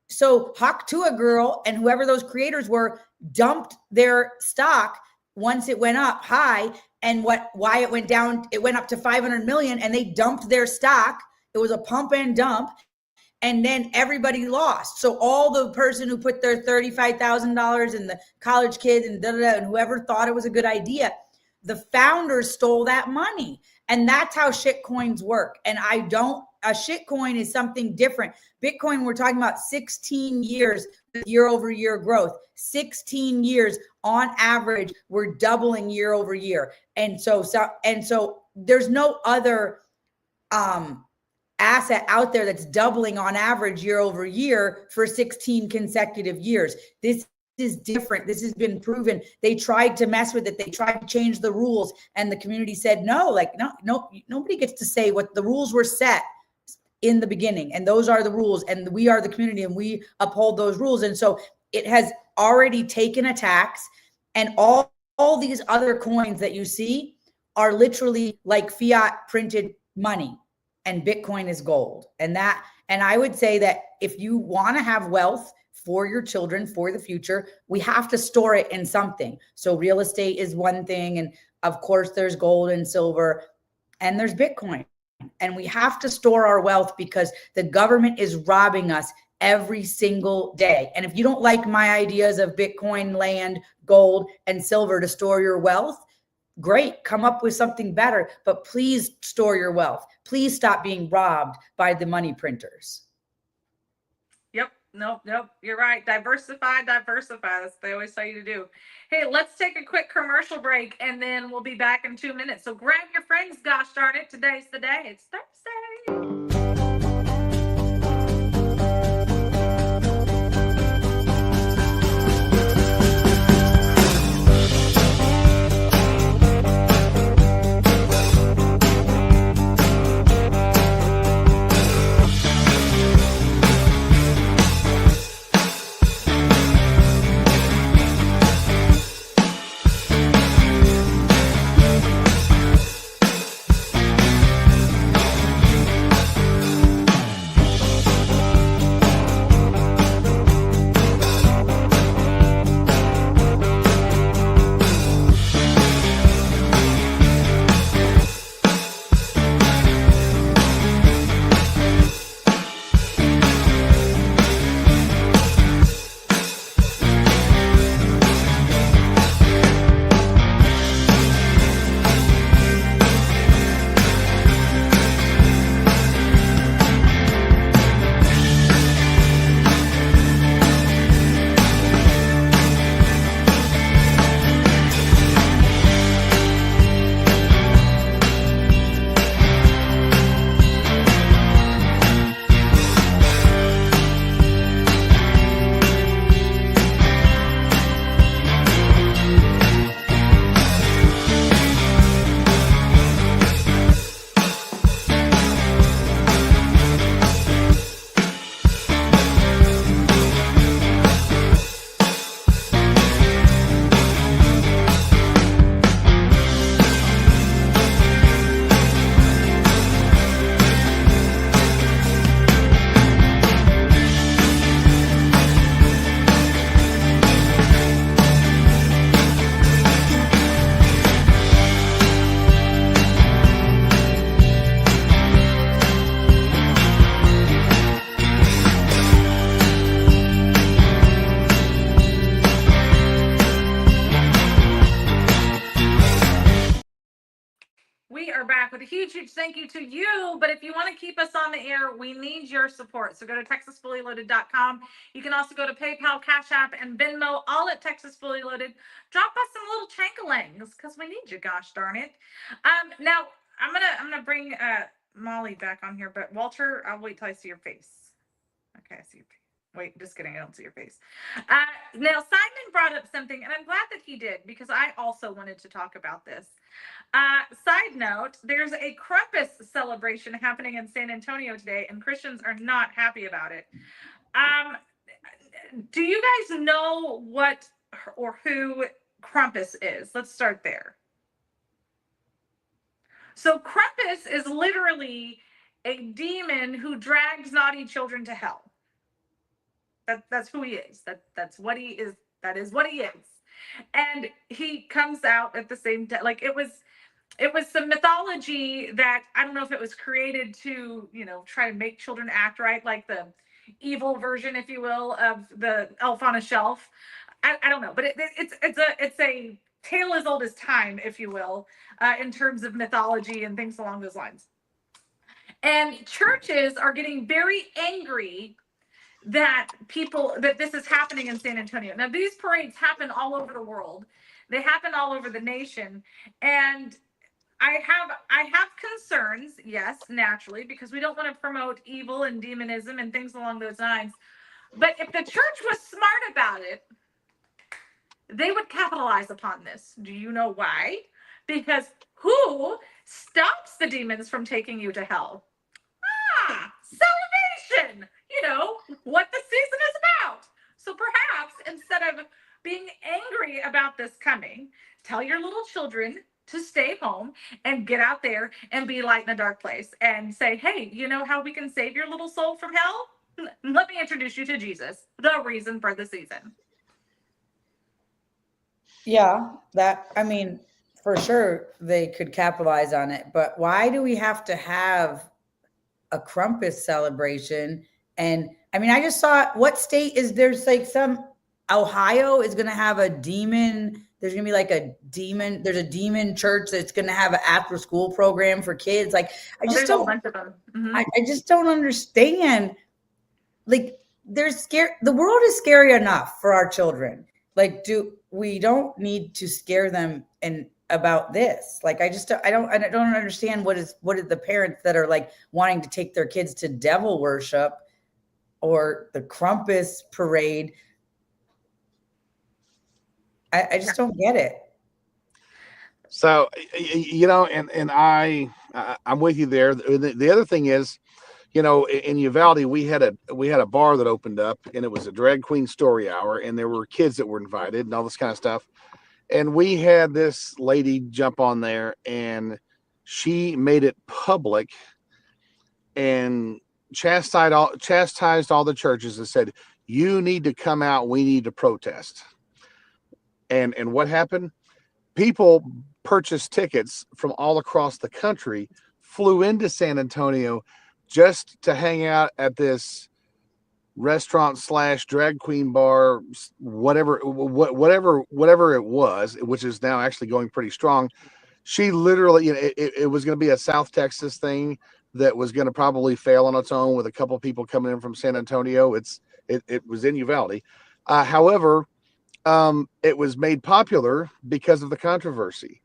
So Haktua Girl and whoever those creators were dumped their stock once it went up high. And why it went down, it went up to 500 million, and they dumped their stock. It was a pump and dump. And then everybody lost. So all the person who put their $35,000 and the college kids and and whoever thought it was a good idea, the founders stole that money. And that's how shit coins work. And a shit coin is something different. Bitcoin, we're talking about 16 years year over year growth. 16 years on average, we're doubling year over year. And so there's no other asset out there that's doubling on average year over year for 16 consecutive years. This is different. This has been proven. They tried to mess with it. They tried to change the rules, and the community said, no, nobody gets to say what the rules were set in the beginning. And those are the rules, and we are the community, and we uphold those rules. And so it has already taken a tax, and all these other coins that you see are literally like fiat printed money, and Bitcoin is gold. And I would say that if you want to have wealth for your children, for the future, we have to store it in something. So real estate is one thing. And of course there's gold and silver, and there's Bitcoin. And we have to store our wealth because the government is robbing us every single day. And if you don't like my ideas of Bitcoin, land, gold, and silver to store your wealth, great, come up with something better, but please store your wealth. Please stop being robbed by the money printers. Yep. Nope. You're right. Diversify. That's what they always tell you to do. Hey, let's take a quick commercial break, and then we'll be back in 2 minutes. So grab your friends. Gosh darn it. Today's the day. It's Thursday. back with a huge, huge thank you to you. But if you want to keep us on the air, we need your support. So go to TexasFullyLoaded.com. You can also go to PayPal, Cash App, and Venmo, all at Texas Fully Loaded. Drop us some little chankalings because we need you, gosh darn it. Now I'm gonna bring Mollie back on here, but Walter, I'll wait till I see your face. Okay, I see your face. Wait, just kidding. I don't see your face. Now, Simon brought up something, and I'm glad that he did because I also wanted to talk about this. Side note, there's a Krampus celebration happening in San Antonio today, and Christians are not happy about it. Do you guys know what or who Krampus is? Let's start there. So Krampus is literally a demon who drags naughty children to hell. That's who he is. That's what he is. That is what he is. And he comes out at the same time. Like it was some mythology that I don't know if it was created to, try to make children act right, like the evil version, if you will, of the Elf on a Shelf. I don't know, but it's a tale as old as time, if you will, in terms of mythology and things along those lines. And churches are getting very angry that this is happening in San Antonio. Now, these parades happen all over the world. They happen all over the nation. And I have concerns, yes, naturally, because we don't want to promote evil and demonism and things along those lines. But if the church was smart about it, they would capitalize upon this. Do you know why? Because who stops the demons from taking you to hell? Salvation! What the season is about. So perhaps instead of being angry about this coming, tell your little children to stay home and get out there and be light in a dark place and say, hey, you know how we can save your little soul from hell? Let me introduce you to Jesus, the reason for the season. Yeah, for sure they could capitalize on it. But why do we have to have a Krampus celebration? And I just saw what state is there's like Ohio is going to have a demon. There's going to be like there's a demon church that's going to have an after school program for kids. Like, there's a bunch of them. Mm-hmm. I just don't understand. Like, they're scared. The world is scary enough for our children. Like, we don't need to scare them about this. Like, I don't understand what is the parents that are like wanting to take their kids to devil worship or the Krampus parade. I just don't get it. So, and I'm with you there. The other thing is, in Uvalde, we had a bar that opened up, and it was a drag queen story hour, and there were kids that were invited and all this kind of stuff. And we had this lady jump on there, and she made it public and chastised all the churches and said, you need to come out. We need to protest. And what happened? People purchased tickets from all across the country, flew into San Antonio just to hang out at this restaurant / drag queen bar, whatever it was, which is now actually going pretty strong. She literally, it was going to be a South Texas thing that was going to probably fail on its own with a couple of people coming in from San Antonio. It was in Uvalde. However, it was made popular because of the controversy.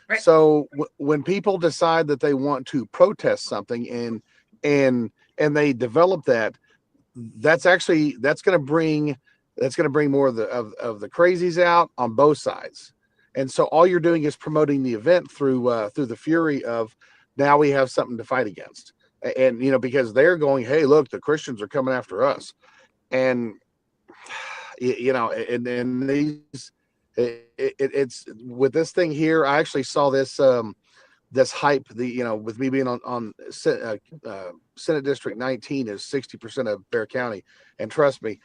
Right. So when people decide that they want to protest something and they develop that's going to bring more of the crazies out on both sides. And so all you're doing is promoting the event through the fury of now we have something to fight against. And, because they're going, hey, look, the Christians are coming after us. And, and these, it's with this thing here. I actually saw this, this hype, with me being on Senate District 19 is 60% of Bexar County. And trust me,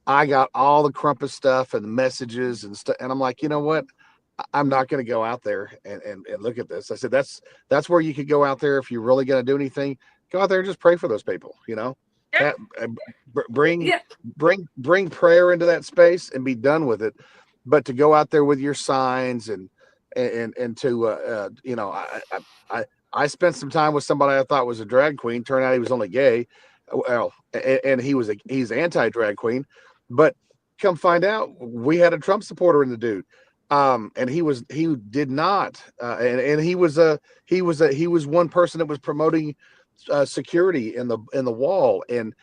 I got all the Krampus stuff and the messages and stuff. And I'm like, you know what? I'm not going to go out there and look at this. I said, that's where you could go out there. If you're really going to do anything, go out there and just pray for those people, Yeah. Bring prayer into that space and be done with it. But to go out there with your signs and to, I spent some time with somebody I thought was a drag queen. Turned out he was only gay. Well, and he's anti-drag queen, but come find out, we had a Trump supporter in the dude. And he did not, and he was one person that was promoting security in the wall, and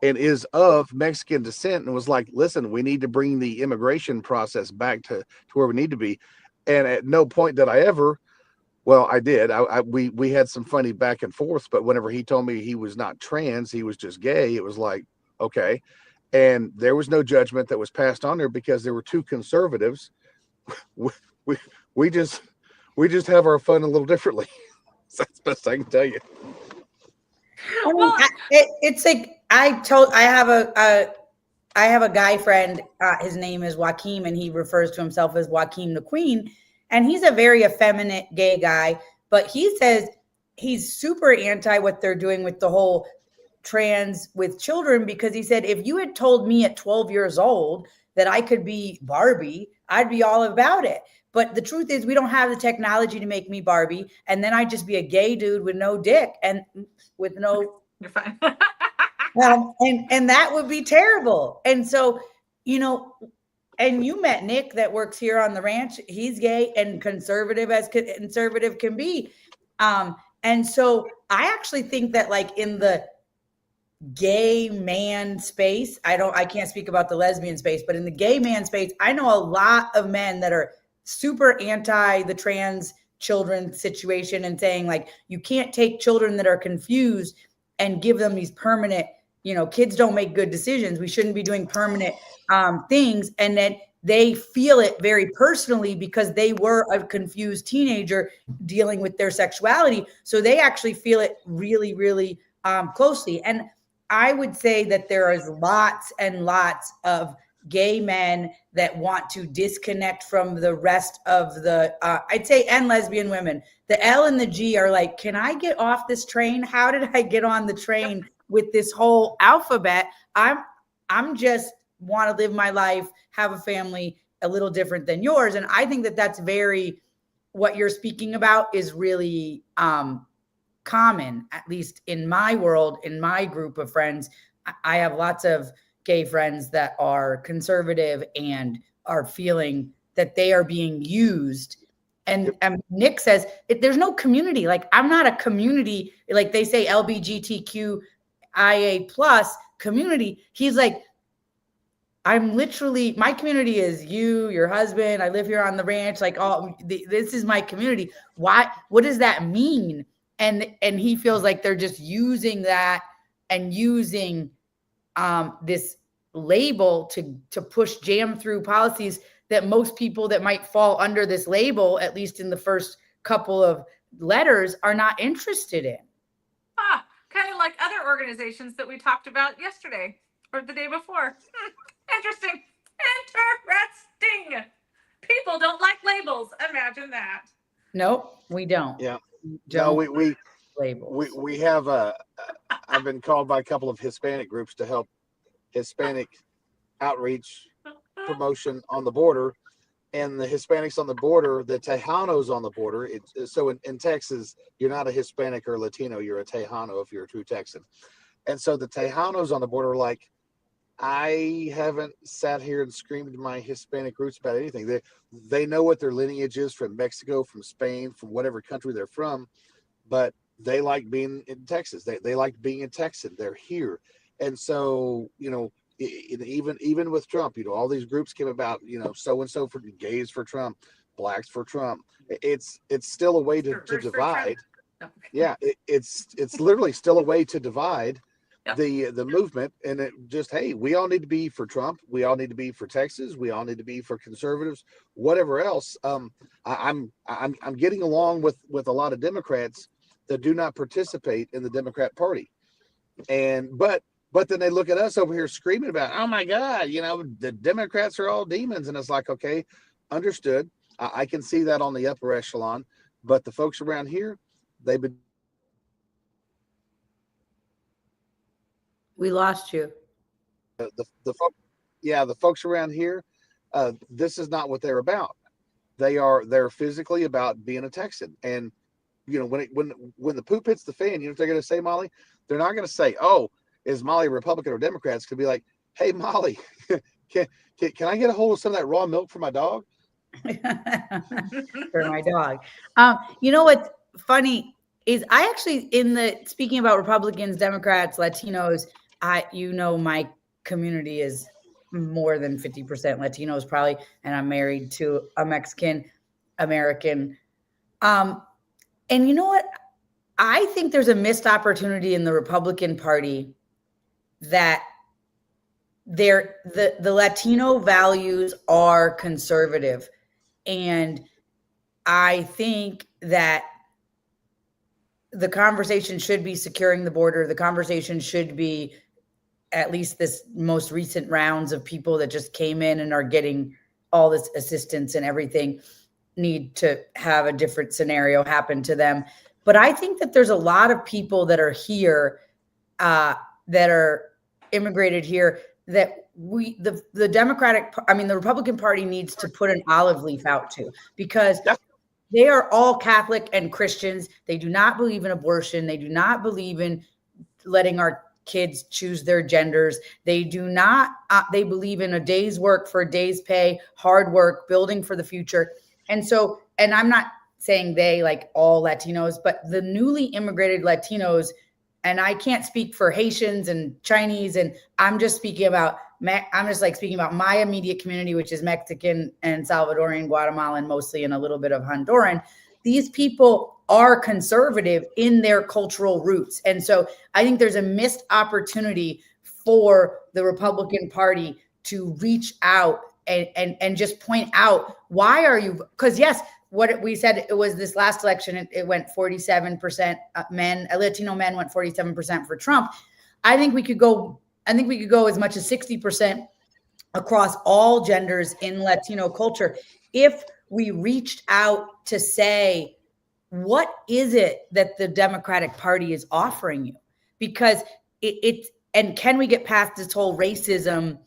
is of Mexican descent, and was like, listen, we need to bring the immigration process back to where we need to be. And at no point did I ever, well, I did. We had some funny back and forth, but whenever he told me he was not trans, he was just gay, it was like, okay. And there was no judgment that was passed on there because there were two conservatives. We, we, we just have our fun a little differently. So that's the best I can tell you. I mean, it's like I have a guy friend. His name is Joaquin, and he refers to himself as Joaquin the Queen. And he's a very effeminate gay guy, but he says he's super anti what they're doing with the whole trans with children, because he said, if you had told me at 12 years old that I could be Barbie, I'd be all about it. But the truth is, we don't have the technology to make me Barbie. And then I'd just be a gay dude with no dick and with no. You're fine. And that would be terrible. And so, and you met Nick that works here on the ranch. He's gay and conservative as conservative can be. And so I actually think that, like, in the gay man space, I can't speak about the lesbian space, but in the gay man space, I know a lot of men that are super anti the trans children situation and saying, like, you can't take children that are confused and give them these permanent, kids don't make good decisions. We shouldn't be doing permanent things. And then they feel it very personally because they were a confused teenager dealing with their sexuality. So they actually feel it really, really closely. And I would say that there is lots and lots of gay men that want to disconnect from the rest of the, I'd say, and lesbian women. The L and the G are like, can I get off this train? How did I get on the train with this whole alphabet? I'm just want to live my life, have a family a little different than yours. And I think that that's very, what you're speaking about is really common, at least in my world, in my group of friends. I have lots of gay friends that are conservative and are feeling that they are being used. And Nick says, there's no community. Like, I'm not a community, like they say LGBTQIA plus community. He's like, I'm literally, my community is you, your husband. I live here on the ranch. Like, this is my community. Why? What does that mean? And he feels like they're just using that and using this label to push jam through policies that most people that might fall under this label, at least in the first couple of letters, are not interested in. Kind of like other organizations that we talked about yesterday or the day before. Interesting. People don't like labels. Imagine that. Nope, we don't. Yeah. Don't we labels. We have I've been called by a couple of Hispanic groups to help Hispanic outreach promotion on the border, and the Hispanics on the border, the Tejanos on the border. So in Texas, you're not a Hispanic or Latino, you're a Tejano if you're a true Texan. And so the Tejanos on the border are like, I haven't sat here and screamed my Hispanic roots about anything. They know what their lineage is from Mexico, from Spain, from whatever country they're from, but they like being in Texas. They like being a Texan. They're here. And so, even with Trump, all these groups came about, so-and-so for gays for Trump, blacks for Trump. It's still a way to divide. Yeah, it's literally still a way to divide the movement. And it just, hey, we all need to be for Trump. We all need to be for Texas. We all need to be for conservatives, whatever else. I'm getting along with a lot of Democrats that do not participate in the Democrat Party. But then they look at us over here screaming about, oh my God, the Democrats are all demons. And it's like, okay, understood. I can see that on the upper echelon, but the folks around here, they've been. We lost you. The folks around here, this is not what they're about. They're physically about being a Texan. And when the poop hits the fan, you know what they're going to say, Molly? They're not going to say, "Oh, is Molly a Republican or Democrat?" It's going to be like, "Hey, Molly, can, can I get a hold of some of that raw milk for my dog?" For my dog. You know what's funny is I actually speaking about Republicans, Democrats, Latinos, my community is more than 50% Latinos probably, and I'm married to a Mexican American. And you know what? I think there's a missed opportunity in the Republican Party that the Latino values are conservative. And I think that the conversation should be securing the border. The conversation should be at least this most recent rounds of people that just came in and are getting all this assistance and everything need to have a different scenario happen to them. But I think that there's a lot of people that are here that are immigrated here that the Republican Party needs to put an olive leaf out to, because they are all Catholic and Christians. They do not believe in abortion. They do not believe in letting our kids choose their genders. They do not, they believe in a day's work for a day's pay, hard work, building for the future. And I'm not saying they, like all Latinos, but the newly immigrated Latinos, and I can't speak for Haitians and Chinese, and I'm just speaking about my immediate community, which is Mexican and Salvadorian, Guatemalan mostly, and a little bit of Honduran. These people are conservative in their cultural roots. And so I think there's a missed opportunity for the Republican Party to reach out and just point out, why are you, because yes, what we said, it was this last election, it went 47% men, Latino men went 47% for Trump. I think we could go as much as 60% across all genders in Latino culture if we reached out to say, what is it that the Democratic Party is offering you? Because and can we get past this whole racism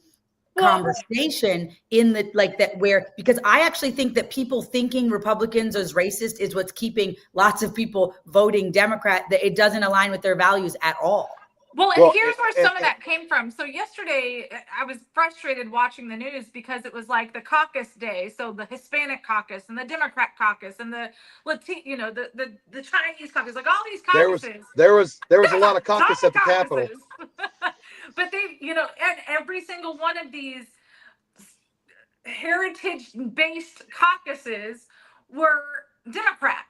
conversation because I actually think that people thinking Republicans is racist is what's keeping lots of people voting Democrat, that it doesn't align with their values at all. Well, and here's where some of that came from. So yesterday, I was frustrated watching the news because it was like the caucus day. So the Hispanic caucus and the Democrat caucus and the Latino, the Chinese caucus, like all these caucuses. There was a lot of caucus at the Capitol. But they, and every single one of these heritage-based caucuses were Democrat.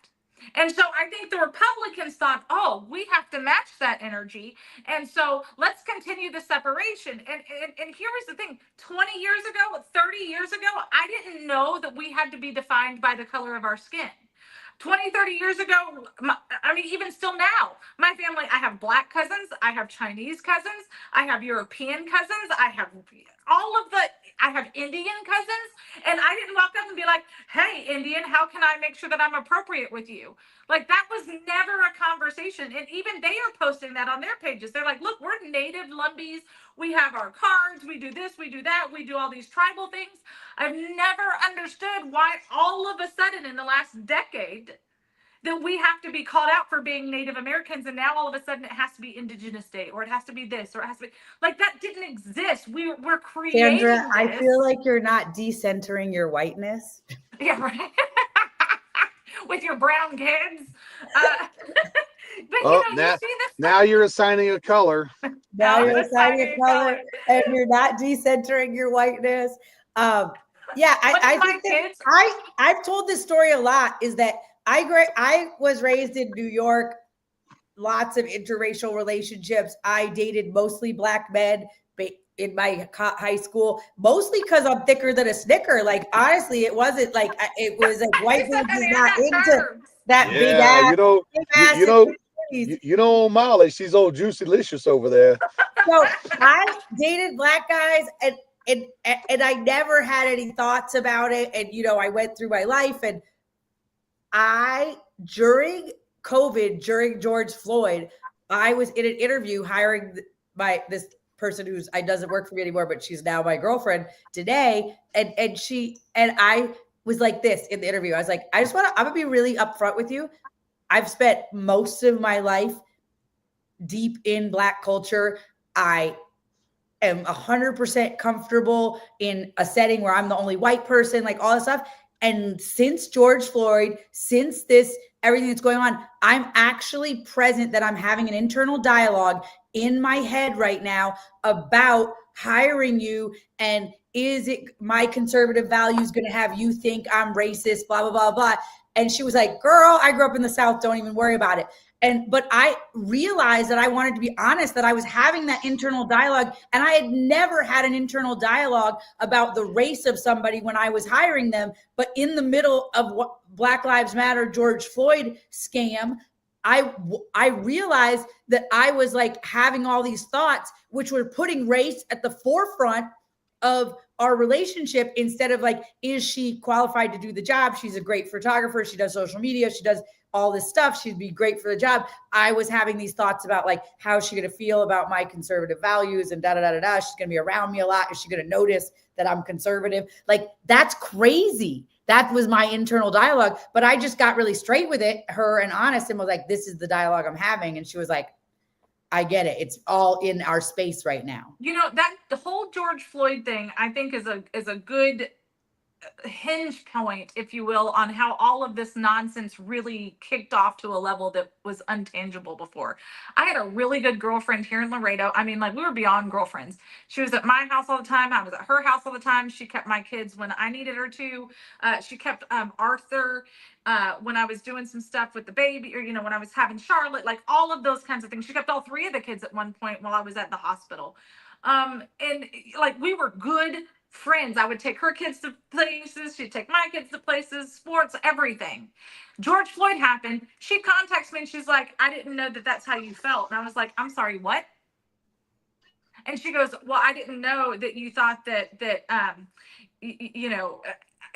And so I think the Republicans thought, oh, we have to match that energy. And so let's continue the separation. And here is the thing, 20 years ago, 30 years ago, I didn't know that we had to be defined by the color of our skin. 20, 30 years ago, even still now, my family, I have Black cousins, I have Chinese cousins, I have European cousins, I have Indian cousins, and I didn't walk up and be like, hey, Indian, how can I make sure that I'm appropriate with you? Like, that was never a conversation. And even they are posting that on their pages. They're like, look, we're native Lumbees. We have our cards. We do this, we do that. We do all these tribal things. I've never understood why all of a sudden in the last decade that we have to be called out for being Native Americans, and now all of a sudden it has to be Indigenous Day, or it has to be this, or it has to be like that. Didn't exist. We're creating Sandra, this. I feel like you're not decentering your whiteness. Yeah, right. With your brown kids. But you see this. Now you're assigning a color. Now you're assigning a color, and you're not decentering your whiteness. I think I've told this story a lot. Is that I was raised in New York, lots of interracial relationships. I dated mostly Black men in my high school, mostly because I'm thicker than a Snicker. Like, honestly, it wasn't like, it was like white dudes is not into that big ass. Molly, she's old Juicy Licious over there. So I dated Black guys, and I never had any thoughts about it. And, I went through my life, and during COVID, during George Floyd, I was in an interview hiring this person who's doesn't work for me anymore, but she's now my girlfriend today. And I was like this in the interview. I was like, I'm gonna be really upfront with you. I've spent most of my life deep in Black culture. I am 100% comfortable in a setting where I'm the only white person, like all this stuff. And since George Floyd, since this, everything that's going on, I'm actually present that I'm having an internal dialogue in my head right now about hiring you. And is it my conservative values going to have you think I'm racist, blah, blah, blah, blah. And she was like, girl, I grew up in the South. Don't even worry about it. But I realized that I wanted to be honest, that I was having that internal dialogue, and I had never had an internal dialogue about the race of somebody when I was hiring them. But in the middle of what Black Lives Matter, George Floyd scam, I realized that I was like having all these thoughts, which were putting race at the forefront of our relationship, instead of like, is she qualified to do the job? She's a great photographer. She does social media. She does all this stuff. She'd be great for the job. I was having these thoughts about like, how is she going to feel about my conservative values and da da da da da. She's going to be around me a lot. Is she going to notice that I'm conservative? Like, that's crazy. That was my internal dialogue. But I just got really straight with her and honest, and was like, this is the dialogue I'm having. And she was like, I get it. It's all in our space right now. You know, that the whole George Floyd thing, I think, is a good hinge point, if you will, on how all of this nonsense really kicked off to a level that was untangible before. I had a really good girlfriend here in Laredo. I mean, like, we were beyond girlfriends. She was at my house all the time. I was at her house all the time. She kept my kids when I needed her to. She kept Arthur when I was doing some stuff with the baby, or, you know, when I was having Charlotte, like all of those kinds of things. She kept all three of the kids at one point while I was at the hospital. And like, we were good friends. I would take her kids to places. She'd take my kids to places, sports, everything. George Floyd happened. She contacts me and she's like, I didn't know that that's how you felt. And I was like, I'm sorry, what? And she goes, well, I didn't know that you thought that you know,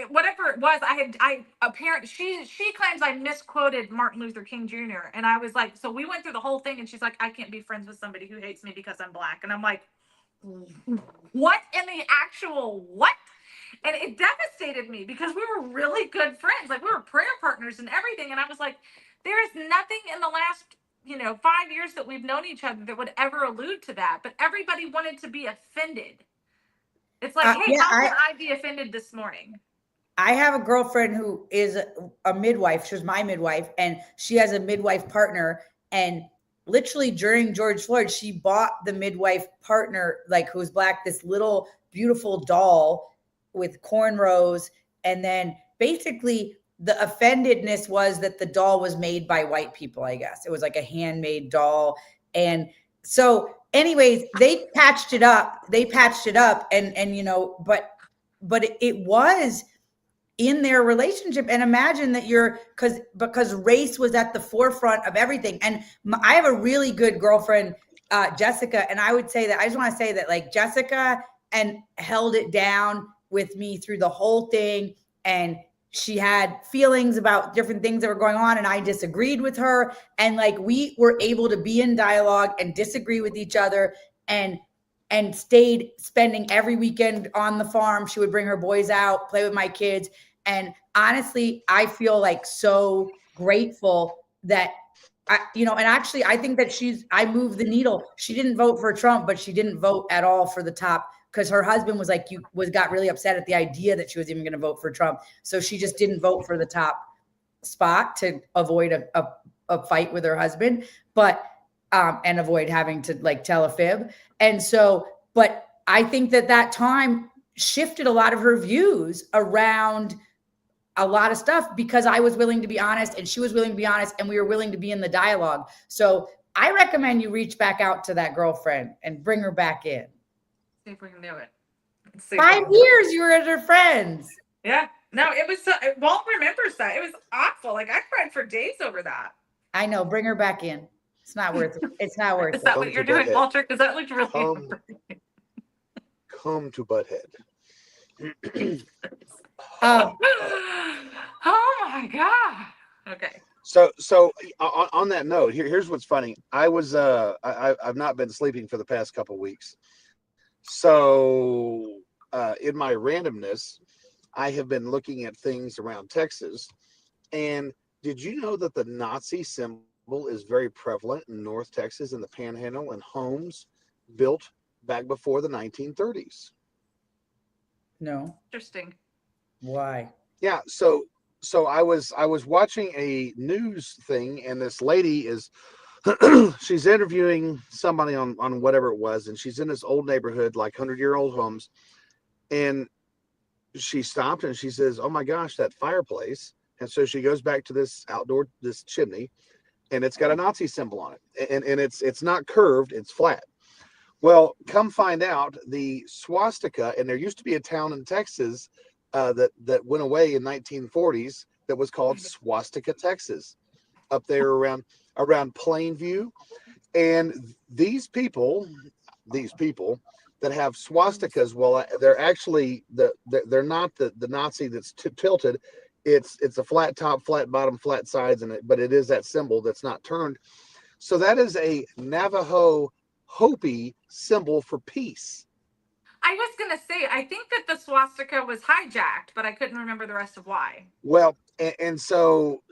whatever it was. I apparently, she claims I misquoted Martin Luther King Jr. And I was like, so we went through the whole thing, and she's like, I can't be friends with somebody who hates me because I'm Black. And I'm like, what in the actual what? And it devastated me, because we were really good friends. Like, we were prayer partners and everything. And I was like, there is nothing in the last, 5 years that we've known each other that would ever allude to that. But everybody wanted to be offended. It's like, hey, yeah, how can I be offended this morning? I have a girlfriend who is a midwife. She was my midwife, and she has a midwife partner. And literally during George Floyd, she bought the midwife partner, like, who's Black, this little beautiful doll with cornrows. And then basically the offendedness was that the doll was made by white people, I guess. It was like a handmade doll. And so anyways, they patched it up. And but it was in their relationship. And imagine that because race was at the forefront of everything. And I have a really good girlfriend, Jessica. And I would say that, I just want to say that, like, Jessica and held it down with me through the whole thing. And she had feelings about different things that were going on, and I disagreed with her. And like, we were able to be in dialogue and disagree with each other, and stayed spending every weekend on the farm. She would bring her boys out, play with my kids. And honestly, I feel like so grateful that and actually I think that I moved the needle. She didn't vote for Trump, but she didn't vote at all for the top, because her husband was like, got really upset at the idea that she was even going to vote for Trump. So she just didn't vote for the top spot to avoid a fight with her husband, but and avoid having to like tell a fib. And so, but I think that time shifted a lot of her views around a lot of stuff, because I was willing to be honest and she was willing to be honest, and we were willing to be in the dialogue. So I recommend you reach back out to that girlfriend and bring her back in. See if we can do it. 5 years you were at her friends. Yeah. No, it was Walt remembers that. It was awful. Like, I cried for days over that. I know. Bring her back in. It's not worth it. It's not worth it. Is that what you're doing, Walter? Because that looked really Come to Butthead. Oh my God. Okay. So on that note, here's what's funny. I've not been sleeping for the past couple of weeks. So in my randomness, I have been looking at things around Texas, and Did you know that the Nazi symbol is very prevalent in North Texas and the Panhandle and homes built back before the 1930s? No. Interesting. Why? Yeah, so I was watching a news thing, and this lady is she's interviewing somebody on whatever it was, and she's in this old neighborhood, like 100-year-old homes, and she stopped and she says, "Oh my gosh, that fireplace!" And so she goes back to this chimney, and it's got a Nazi symbol on it, and it's not curved, it's flat. Well, come find out, the swastika, and there used to be a town in Texas that went away in 1940s that was called Swastika, Texas, up there around Plainview. And these people that have swastikas, well, they're actually they're not the Nazi that's tilted. It's a flat top, flat bottom, flat sides, but it is that symbol that's not turned. So that is a Navajo Hopi symbol for peace. I was gonna say, I think that the swastika was hijacked, but I couldn't remember the rest of why. Well, and so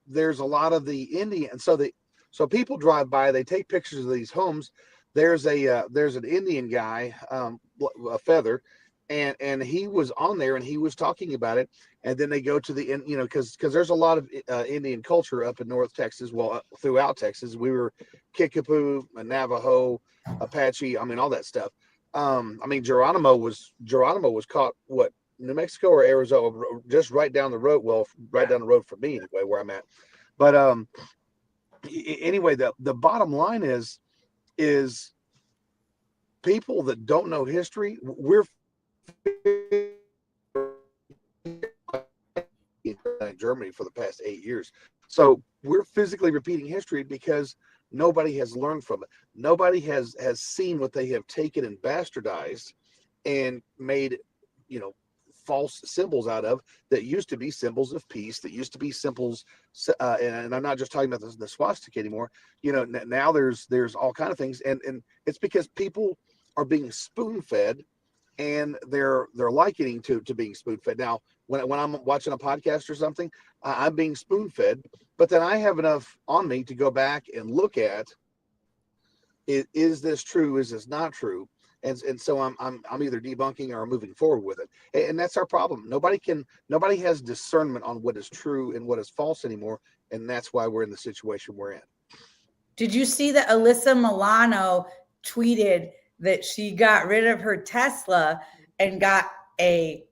there's a lot of the Indian. So people drive by, they take pictures of these homes. There's an Indian guy, a feather, and he was on there and he was talking about it. And then they go to because there's a lot of Indian culture up in North Texas. Well, throughout Texas, we were Kickapoo, Navajo, Apache. I mean, all that stuff. I mean, Geronimo was caught, what, New Mexico or Arizona, just right down the road. Well, right down the road from me anyway, where I'm at. But anyway, the bottom line is people that don't know history, we're in Germany for the past 8 years. So we're physically repeating history because nobody has learned from it. Nobody has seen what they have taken and bastardized and made, false symbols out of, that used to be symbols of peace, that used to be symbols. And I'm not just talking about the swastika anymore. Now there's all kind of things, and it's because people are being spoon fed, and they're likening to being spoon fed. Now, when I'm watching a podcast or something, I'm being spoon fed, but then I have enough on me to go back and look at, is this true? Is this not true? And so I'm either debunking or moving forward with it. And that's our problem. Nobody has discernment on what is true and what is false anymore. And that's why we're in the situation we're in. Did you see that Alyssa Milano tweeted that she got rid of her Tesla and got a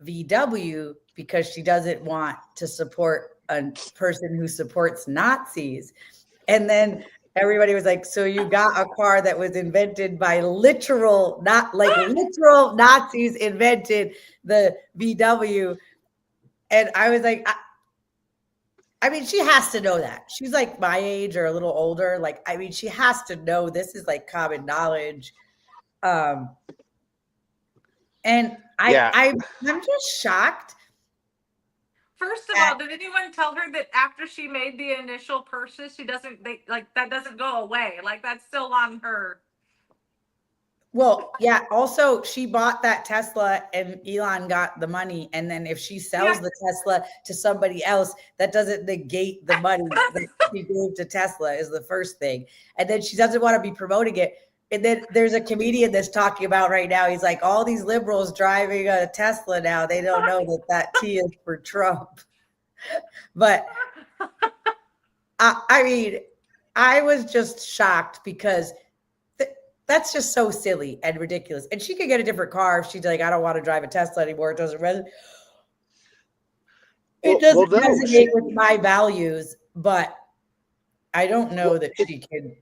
VW because she doesn't want to support a person who supports Nazis? And then everybody was like, so you got a car that was invented by literal Nazis invented the VW. And I was like, I mean, she has to know that. She's like my age or a little older. Like, I mean, she has to know this is like common knowledge. And I'm just shocked. First of all, did anyone tell her that after she made the initial purchase, that doesn't go away? Like, that's still on her. Well, yeah. Also, she bought that Tesla and Elon got the money. And then if she sells the Tesla to somebody else, that doesn't negate the money that she gave to Tesla, is the first thing. And then she doesn't want to be promoting it. And then there's a comedian that's talking about right now. He's like, all these liberals driving a Tesla now, they don't know that T is for Trump. But I mean, I was just shocked because that's just so silly and ridiculous. And she could get a different car if she's like, I don't want to drive a Tesla anymore. It doesn't resonate. It doesn't resonate with my values, but I don't know that she can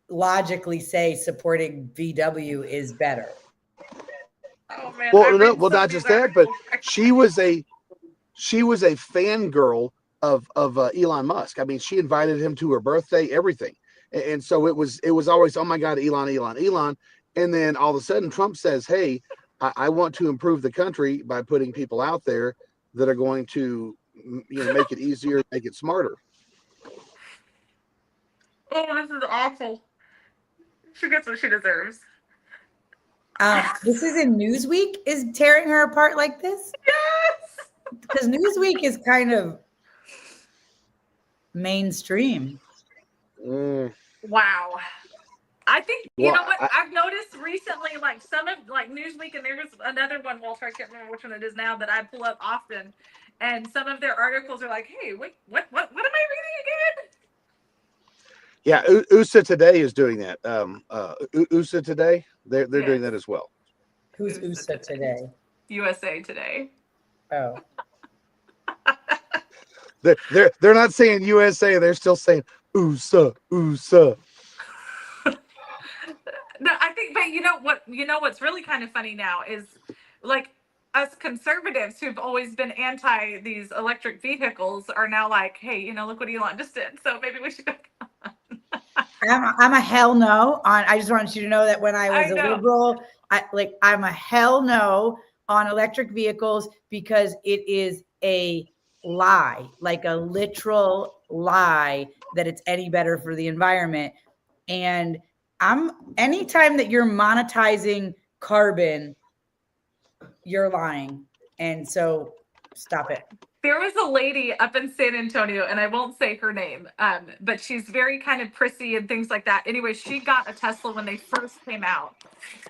logically say supporting VW is better. Oh man! Well, not just that, but she was a fangirl of Elon Musk. I mean, she invited him to her birthday, everything, and so it was always, oh my God, Elon, and then all of a sudden Trump says, hey, I want to improve the country by putting people out there that are going to make it easier, make it smarter. Oh, this is awful. She gets what she deserves. This is in Newsweek is tearing her apart like this? Yes! Because Newsweek is kind of mainstream. Wow. I think, you Well, know what, I've noticed recently, like some of like Newsweek, and there was another one, Walter, I can't remember which one it is now, that I pull up often, and some of their articles are like, hey, wait, what am I reading again? yeah, USA Today is doing that. USA Today, they're doing Yes. that as well. Who's USA Today? USA Today. Oh, They're not saying USA, they're still saying USA. No, I think, but what's really kind of funny now is like us conservatives who've always been anti these electric vehicles are now like, hey, look what Elon just did. So maybe we should. I'm a hell no on. I just wanted you to know that when I was I a know. liberal, I'm a hell no on electric vehicles because it is a lie, like a literal lie that it's any better for the environment. And anytime that you're monetizing carbon, you're lying. And so stop it. There was a lady up in San Antonio, and I won't say her name, but she's very kind of prissy and things like that. Anyway, she got a Tesla when they first came out,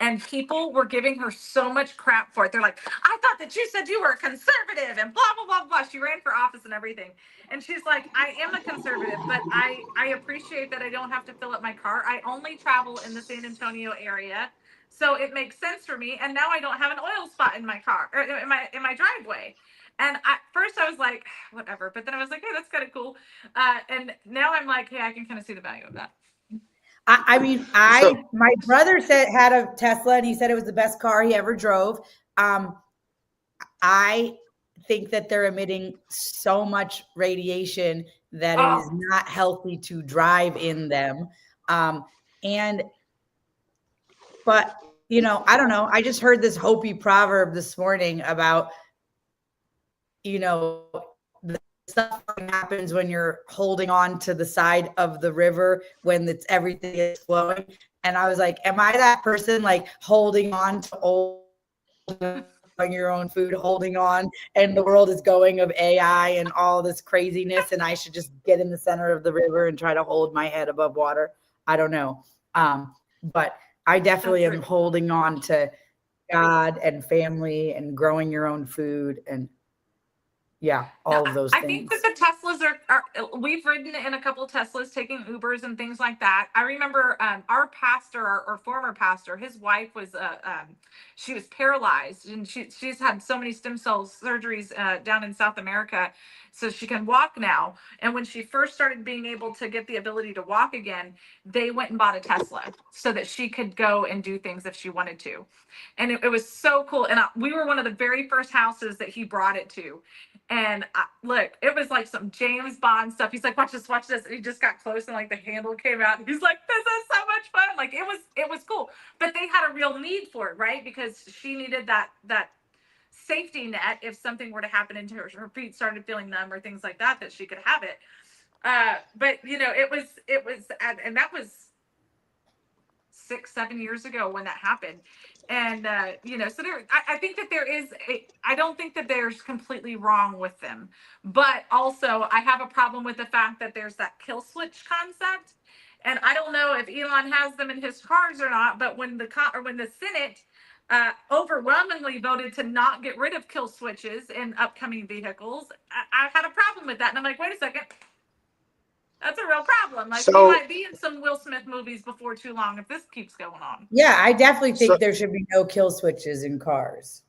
and people were giving her so much crap for it. They're like, I thought that you said you were a conservative and blah, blah, blah, blah. She ran for office and everything. And she's like, I am a conservative, but I appreciate that I don't have to fill up my car. I only travel in the San Antonio area. So it makes sense for me. And now I don't have an oil spot in my car or in my driveway. And at first I was like, whatever. But then I was like, hey, that's kind of cool. And now I'm like, hey, I can kind of see the value of that. I mean, my brother had a Tesla and he said it was the best car he ever drove. I think that they're emitting so much radiation that it is not healthy to drive in them. But I don't know. I just heard this Hopi proverb this morning about, the stuff happens when you're holding on to the side of the river when everything is flowing. And I was like, am I that person like holding on to your own food, holding on, and the world is going of AI and all this craziness, and I should just get in the center of the river and try to hold my head above water? I don't know. But I definitely am holding on to God and family and growing your own food and all of those things. I think that the Teslas are we've ridden in a couple Teslas taking Ubers and things like that. I remember our pastor, our former pastor, his wife was she was paralyzed, and she's had so many stem cell surgeries down in South America, so she can walk now. And when she first started being able to get the ability to walk again, they went and bought a Tesla so that she could go and do things if she wanted to. And it was so cool. And we were one of the very first houses that he brought it to. And look, it was like some James Bond stuff. He's like, watch this. And he just got close and like the handle came out. He's like, this is so much fun. Like it was cool. But they had a real need for it, right? Because she needed that safety net if something were to happen and her feet started feeling numb or things like that she could have it. But it was, and that was 6-7 years ago when that happened. And so I think that I don't think that there's completely wrong with them, but also I have a problem with the fact that there's that kill switch concept. And I don't know if Elon has them in his cars or not, but when the Senate overwhelmingly voted to not get rid of kill switches in upcoming vehicles, I had a problem with that. And I'm like, wait a second. That's a real problem. Like, we might be in some Will Smith movies before too long if this keeps going on. Yeah, I definitely think there should be no kill switches in cars.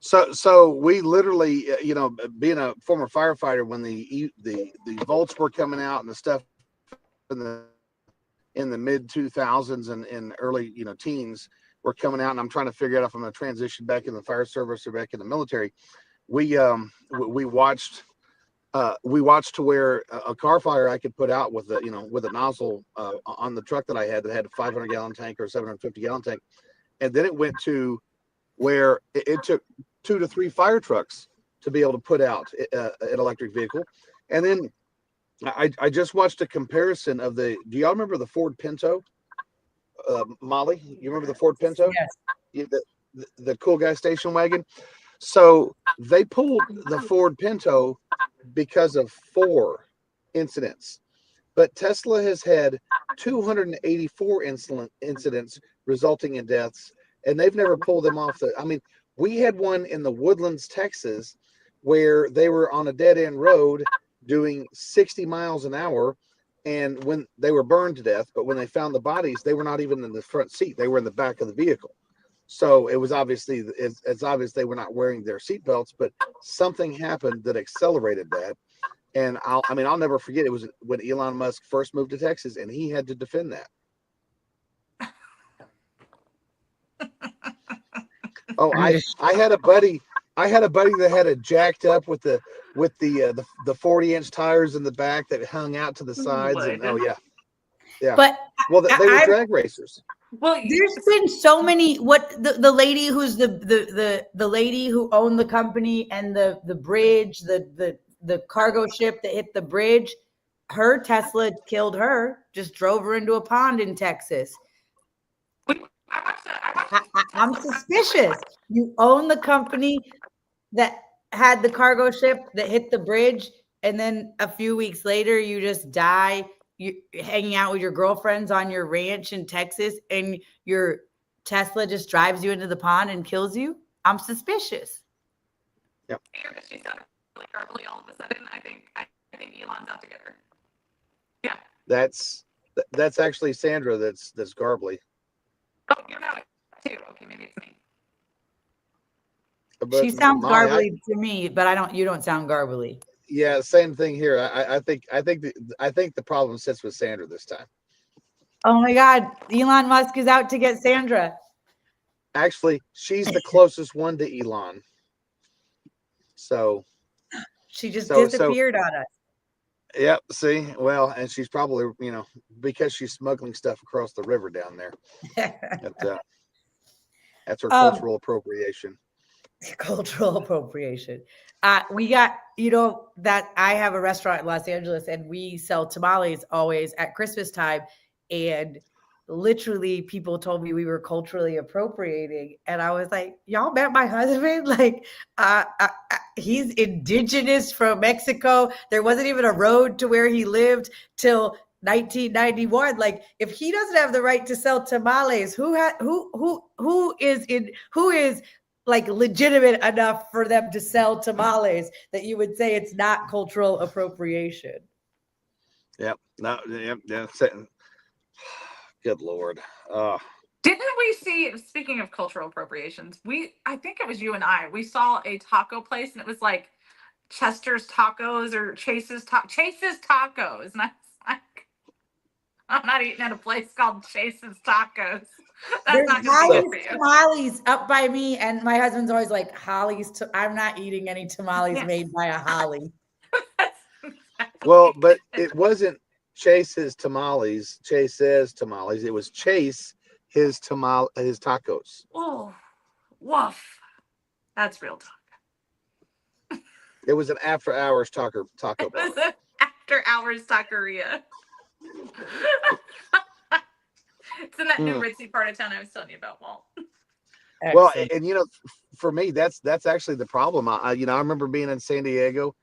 So we literally, being a former firefighter, when the volts were coming out and the stuff in the mid 2000s and early teens were coming out, and I'm trying to figure out if I'm going to transition back in the fire service or back in the military. We watched to where a car fire I could put out with a nozzle on the truck that I had that had a 500 gallon tank or a 750 gallon tank. And then it went to where it took 2 to 3 fire trucks to be able to put out an electric vehicle. And then I just watched a comparison of do y'all remember the Ford Pinto? Mollie, you remember the Ford Pinto? Yes. The cool guy station wagon. So they pulled the Ford Pinto because of 4 incidents, but Tesla has had 284 incidents resulting in deaths, and they've never pulled them off the. I mean, we had one in the Woodlands, Texas, where they were on a dead end road doing 60 miles an hour, and when they were burned to death, but when they found the bodies, they were not even in the front seat; they were in the back of the vehicle. So it was obviously it's obvious they were not wearing their seatbelts, but something happened that accelerated that. And I'll never forget. It was when Elon Musk first moved to Texas, and he had to defend that. Oh, I had a buddy. I had a buddy that had it jacked up with the 40-inch tires in the back that hung out to the sides, and oh yeah. But Well, they were drag racers. Well, there's been so many. What the lady who's the lady who owned the company and the bridge, the cargo ship that hit the bridge, her Tesla killed her, just drove her into a pond in Texas. I'm suspicious. You own the company that had the cargo ship that hit the bridge, and then a few weeks later you just die. You hanging out with your girlfriends on your ranch in Texas, and your Tesla just drives you into the pond and kills you. I'm suspicious. Yep. She sounded really garbly all of a sudden. I think Elon's out to get her. Yeah. That's actually Sandra. That's garbly. Oh, you know it too. Okay, maybe it's me. She sounds garbly to me, but you don't sound garbly. Yeah, same thing here. I think the problem sits with Sandra this time. Oh my God, Elon Musk is out to get Sandra. Actually, she's the closest one to Elon. So she just disappeared on us. Yep. See, well, and she's probably, because she's smuggling stuff across the river down there. That's her cultural appropriation. Cultural appropriation. We got, that I have a restaurant in Los Angeles, and we sell tamales always at Christmas time. And literally people told me we were culturally appropriating. And I was like, y'all met my husband? Like, he's indigenous from Mexico. There wasn't even a road to where he lived till 1991. Like, if he doesn't have the right to sell tamales, who is like legitimate enough for them to sell tamales that you would say it's not cultural appropriation? Yep. No. Yep. Good Lord. Didn't we see, speaking of cultural appropriations, I think it was you and I, we saw a taco place, and it was like Chester's Tacos or Chase's Tacos. And I was like, I'm not eating at a place called Chase's Tacos. That's not going to be tamales up by me, and my husband's always like, Holly's. I'm not eating any tamales made by a Holly. Well, but it wasn't Chase's tamales. Chase's tamales. It was Chase his tacos. Oh, woof! That's real talk. It was an after hours taco bar. It was an after hours taqueria. It's in that new ritzy part of town I was telling you about, Walt. Well, and for me, that's actually the problem. I remember being in San Diego,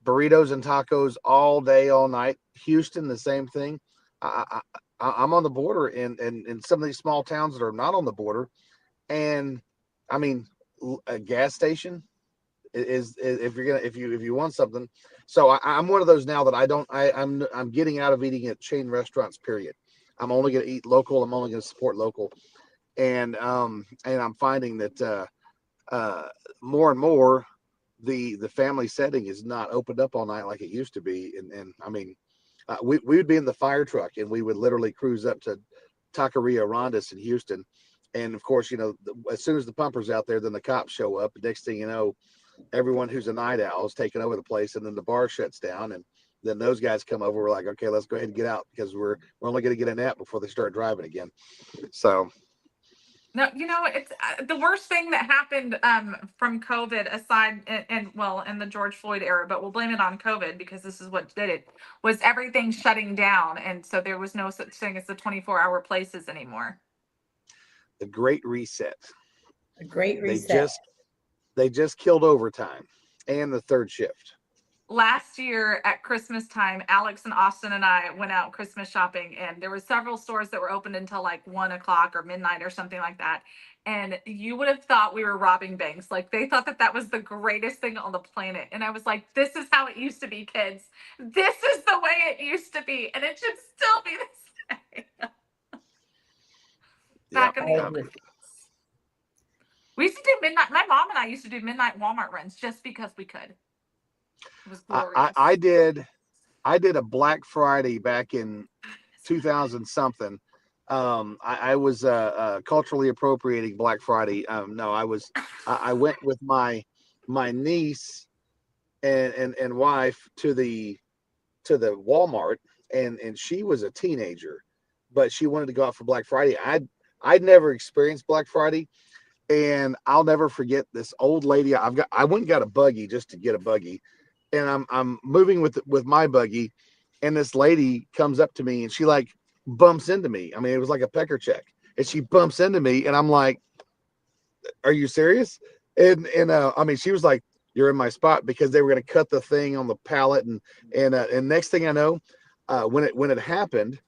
burritos and tacos all day, all night. Houston, the same thing. I'm on the border in some of these small towns that are not on the border, and I mean, a gas station is if you want something. So I'm one of those now that I'm getting out of eating at chain restaurants. Period. I'm only going to eat local. I'm only going to support local, and I'm finding that more and more the family setting is not opened up all night like it used to be, and I mean. We would be in the fire truck, and we would literally cruise up to Taqueria Rondas in Houston. And of course, as soon as the pumper's out there, then the cops show up. The next thing you know, everyone who's a night owl is taking over the place, and then the bar shuts down. And then those guys come over. We're like, okay, let's go ahead and get out because we're only going to get a nap before they start driving again. So. No, it's the worst thing that happened from COVID, aside in the George Floyd era, but we'll blame it on COVID because this is what did it, was everything shutting down. And so there was no such thing as the 24-hour places anymore. The Great Reset. The Great Reset. They just killed overtime and the third shift. last year at Christmas time, Alex and Austin and I went out Christmas shopping, and there were several stores that were open until like 1 o'clock or midnight or something like that. And you would have thought we were robbing banks. Like they thought that that was the greatest thing on the planet. And I was like, this is how it used to be, kids. This is the way it used to be. And it should still be this way. Back in the Yep. old days. We used to do midnight. My mom and I used to do midnight Walmart runs just because we could. It was glorious. I did a Black Friday back in 2000 something. I was culturally appropriating Black Friday. No, I went with my niece and wife to the Walmart, and she was a teenager, but she wanted to go out for Black Friday. I'd never experienced Black Friday, and I'll never forget this old lady. I went and got a buggy just to get a buggy, and I'm moving with my buggy, and this lady comes up to me and she like bumps into me. I mean, it was like a pecker check, and she bumps into me, and I'm like, "Are you serious?" And I mean, she was like, "You're in my spot," because they were going to cut the thing on the pallet, and next thing I know, when it happened,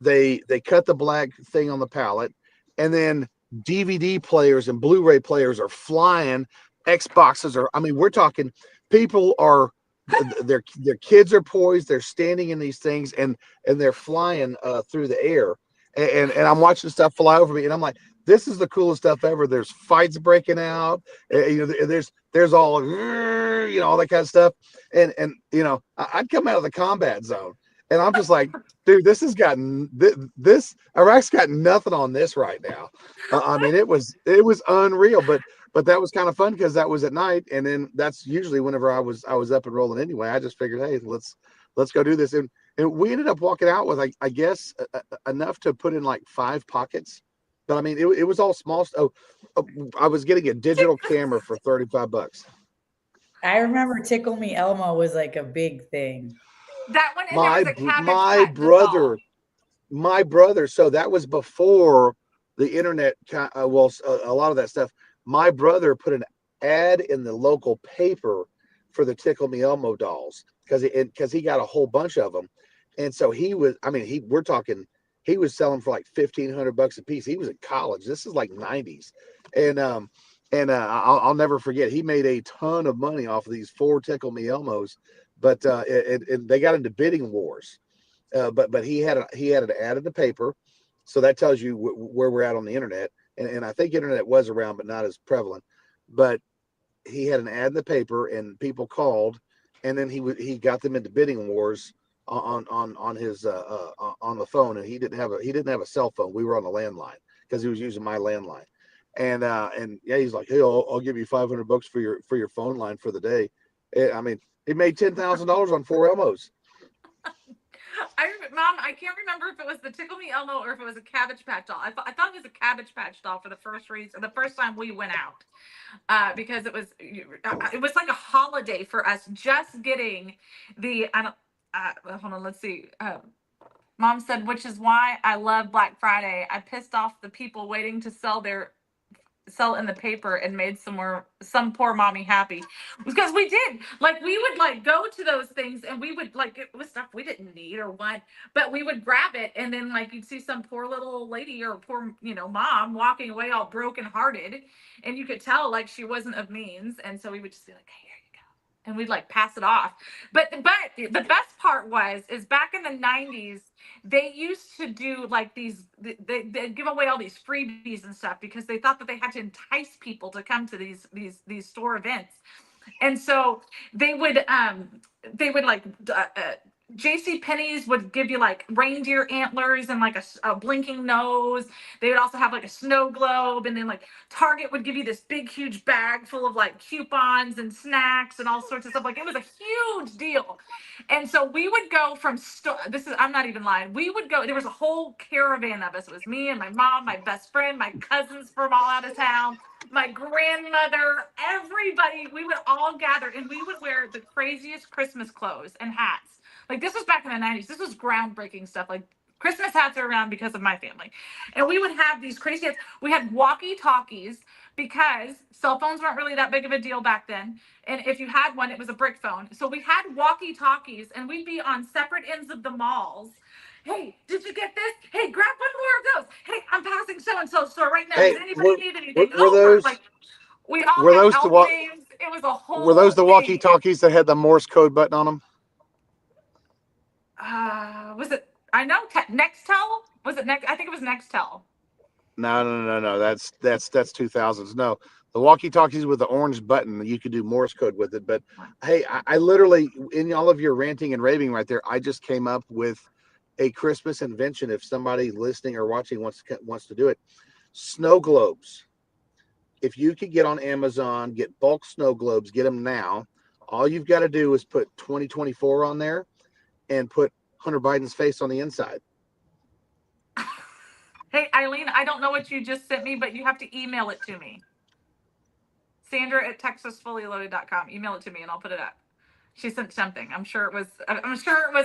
they cut the black thing on the pallet, and then DVD players and Blu-ray players are flying. Xboxes are. I mean, we're talking people are. Their kids are poised. They're standing in these things, and they're flying through the air. And I'm watching stuff fly over me, and I'm like, this is the coolest stuff ever. There's fights breaking out. You know, there's all all that kind of stuff. And I'd come out of the combat zone, and I'm just like, dude, this has gotten this Iraq's got nothing on this right now. I mean, it was unreal, but that was kind of fun because that was at night, and then that's usually whenever I was up and rolling anyway. I just figured, hey, let's go do this, and we ended up walking out with I guess enough to put in like 5 pockets, but I mean it was all small stuff. I was getting a digital camera for $35. I remember Tickle Me Elmo was like a big thing. That one, and there was a Cabbage My Patch brother, doll. my brother. So that was before the internet. Well, a lot of that stuff. My brother put an ad in the local paper for the Tickle Me Elmo dolls because he got a whole bunch of them, and so he was. I mean, we're talking. He was selling for like $1,500 a piece. He was in college. This is like '90s, and I'll never forget. He made a ton of money off of these 4 Tickle Me Elmos, but they got into bidding wars. But he had an ad in the paper, so that tells you where we're at on the internet. And I think internet was around, but not as prevalent. But he had an ad in the paper, and people called, and then he got them into bidding wars on his on the phone, and he didn't have a cell phone. We were on the landline because he was using my landline, and yeah, he's like, hey, I'll give you $500 for your phone line for the day. I mean, he made $10,000 on 4 Elmos. Mom, I can't remember if it was the Tickle Me Elmo or if it was a Cabbage Patch doll. I thought it was a Cabbage Patch doll for the first reason, the first time we went out, because it was like a holiday for us, just getting the. I don't. Hold on, let's see. Mom said, which is why I love Black Friday. I pissed off the people waiting to sell in the paper and made some poor mommy happy, because we did, like, we would like go to those things, and we would like, it was stuff we didn't need or want, but we would grab it, and then like you'd see some poor little lady or poor mom walking away all broken hearted, and you could tell like she wasn't of means, and so we would just be like, hey, here you go, and we'd like pass it off. But the best part is back in the 90s, they used to do like they give away all these freebies and stuff because they thought that they had to entice people to come to these store events. And so they would like JC Penney's would give you like reindeer antlers and like a blinking nose. They would also have like a snow globe, and then like Target would give you this big huge bag full of like coupons and snacks and all sorts of stuff. Like, it was a huge deal. And so we would go from I'm not even lying. We would go, there was a whole caravan of us. It was me and my mom, my best friend, my cousins from all out of town, my grandmother, everybody. We would all gather, and we would wear the craziest Christmas clothes and hats. Like, this was back in the 90s. This was groundbreaking stuff. Like, Christmas hats are around because of my family. And we would have these crazy hats. We had walkie-talkies because cell phones weren't really that big of a deal back then. And if you had one, it was a brick phone. So we had walkie-talkies and we'd be on separate ends of the malls. Hey, did you get this? Hey, grab one more of those. Hey, I'm passing so-and-so store right now. Hey, Does anybody need anything? were Over. those Like, we all were had those elf names. It was a were those whole the thing. walkie-talkies that had the Morse code button on them? Was it? I know Nextel. Was it Next? I think it was Nextel. No. That's 2000s. No, the walkie-talkies with the orange button, you could do Morse code with it. But hey, I literally, in all of your ranting and raving right there, I just came up with a Christmas invention. If somebody listening or watching wants to do it, snow globes. If you could get on Amazon, get bulk snow globes, get them now. All you've got to do is put 2024 on there and put Hunter Biden's face on the inside. Hey, Eileen, I don't know what you just sent me, but you have to email it to me. Sandra at texasfullyloaded.com. Email it to me and I'll put it up. She sent something. I'm sure it was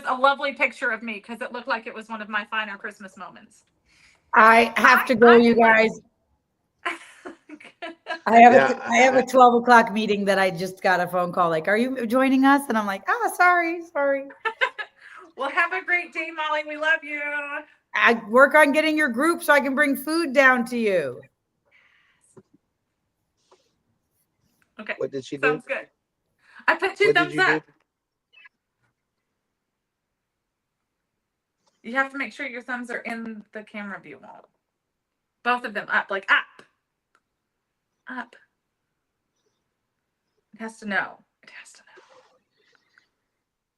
a lovely picture of me because it looked like it was one of my finer Christmas moments. I have to go, you guys. I have a 12 o'clock meeting that I just got a phone call. Like, are you joining us? And I'm like, sorry. Well, have a great day, Mollie. We love you. I work on getting your group so I can bring food down to you. Okay. What did she do? Sounds good. I put 2 thumbs up. You have to make sure your thumbs are in the camera view mode. Both of them up, like up. Up. It has to know. It has to know.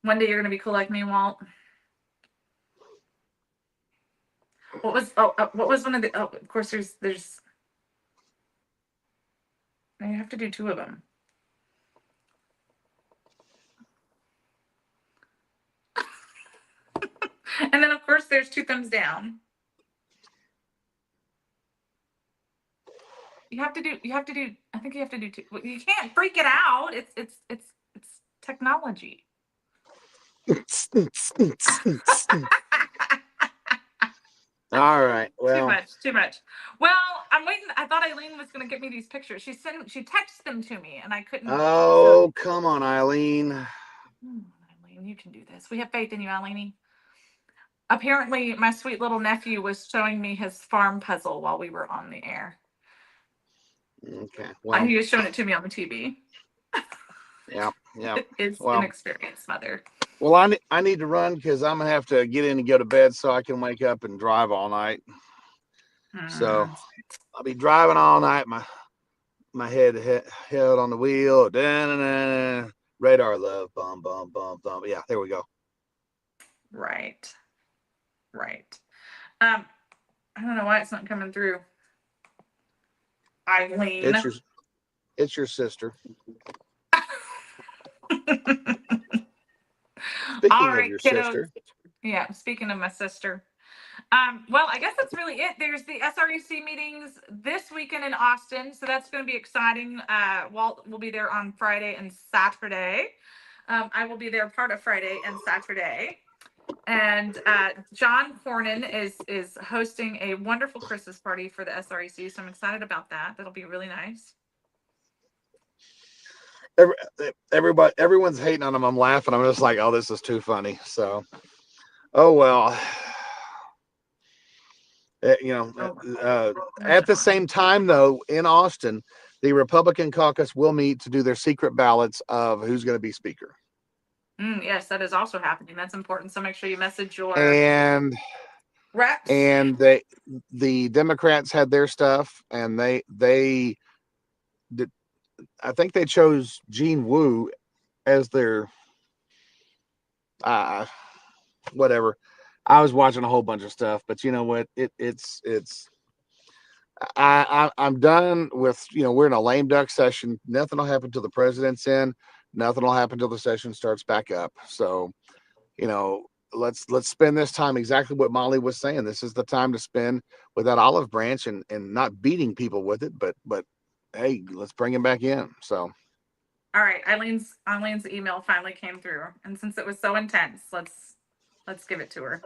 One day you're going to be cool like me, Walt. What was one of the, of course there's, you have to do 2 of them. And then of course there's 2 thumbs down. You have to do, I think you have to do 2. You can't freak it out. It's technology. All right. Well, too much. Well, I'm waiting. I thought Eileen was going to get me these pictures. She texted them to me and I couldn't. Oh, come on, Eileen. Eileen, you can do this. We have faith in you, Eileen. Apparently, my sweet little nephew was showing me his farm puzzle while we were on the air. Okay. Well, he was showing it to me on the TV. Yeah. It's an experience, Mother. Well, I need to run because I'm gonna have to get in and go to bed so I can wake up and drive all night. So I'll be driving all night. My head held on the wheel. Da-na-na-na. Radar love. Bum bum bum bum. Yeah, there we go. Right. I don't know why it's not coming through. Eileen. It's your sister. Speaking of your sister. Yeah, speaking of my sister. Well, I guess that's really it. There's the SREC meetings this weekend in Austin, so that's going to be exciting. Walt will be there on Friday and Saturday. I will be there part of Friday and Saturday. And John Cornyn is hosting a wonderful Christmas party for the SREC, so I'm excited about that. That'll be really nice. Everyone's hating on him. I'm laughing. I'm just like, oh, this is too funny. So, oh well. At the same time, though, in Austin, the Republican caucus will meet to do their secret ballots of who's going to be speaker. Yes, that is also happening. That's important. So make sure you message your reps. And the Democrats had their stuff, and they did. I think they chose Jean Wu as their whatever. I was watching a whole bunch of stuff, but you know what? I'm done with, we're in a lame duck session. Nothing will happen till the president's in. Nothing will happen till the session starts back up. So, let's spend this time exactly what Mollie was saying. This is the time to spend with that olive branch and not beating people with it, but hey, let's bring him back in. So, all right, Eileen's email finally came through, and since it was so intense, let's give it to her.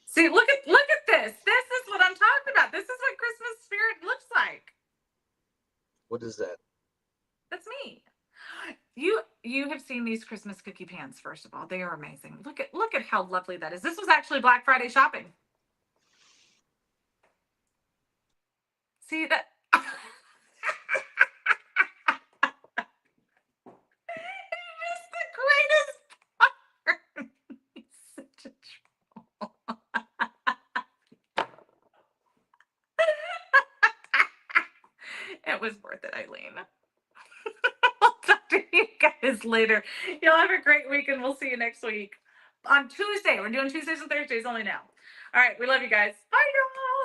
See, look at this. This is what I'm talking about. This is what Christmas spirit looks like. What is that? That's me. You have seen these Christmas cookie pans, first of all. They are amazing. Look at how lovely that is. This was actually Black Friday shopping. See that? It's the greatest part. He's such a troll. It was worth it, Eileen. I'll talk to you guys later. Y'all have a great week, and we'll see you next week on Tuesday. We're doing Tuesdays and Thursdays only now. All right, we love you guys. Bye, y'all.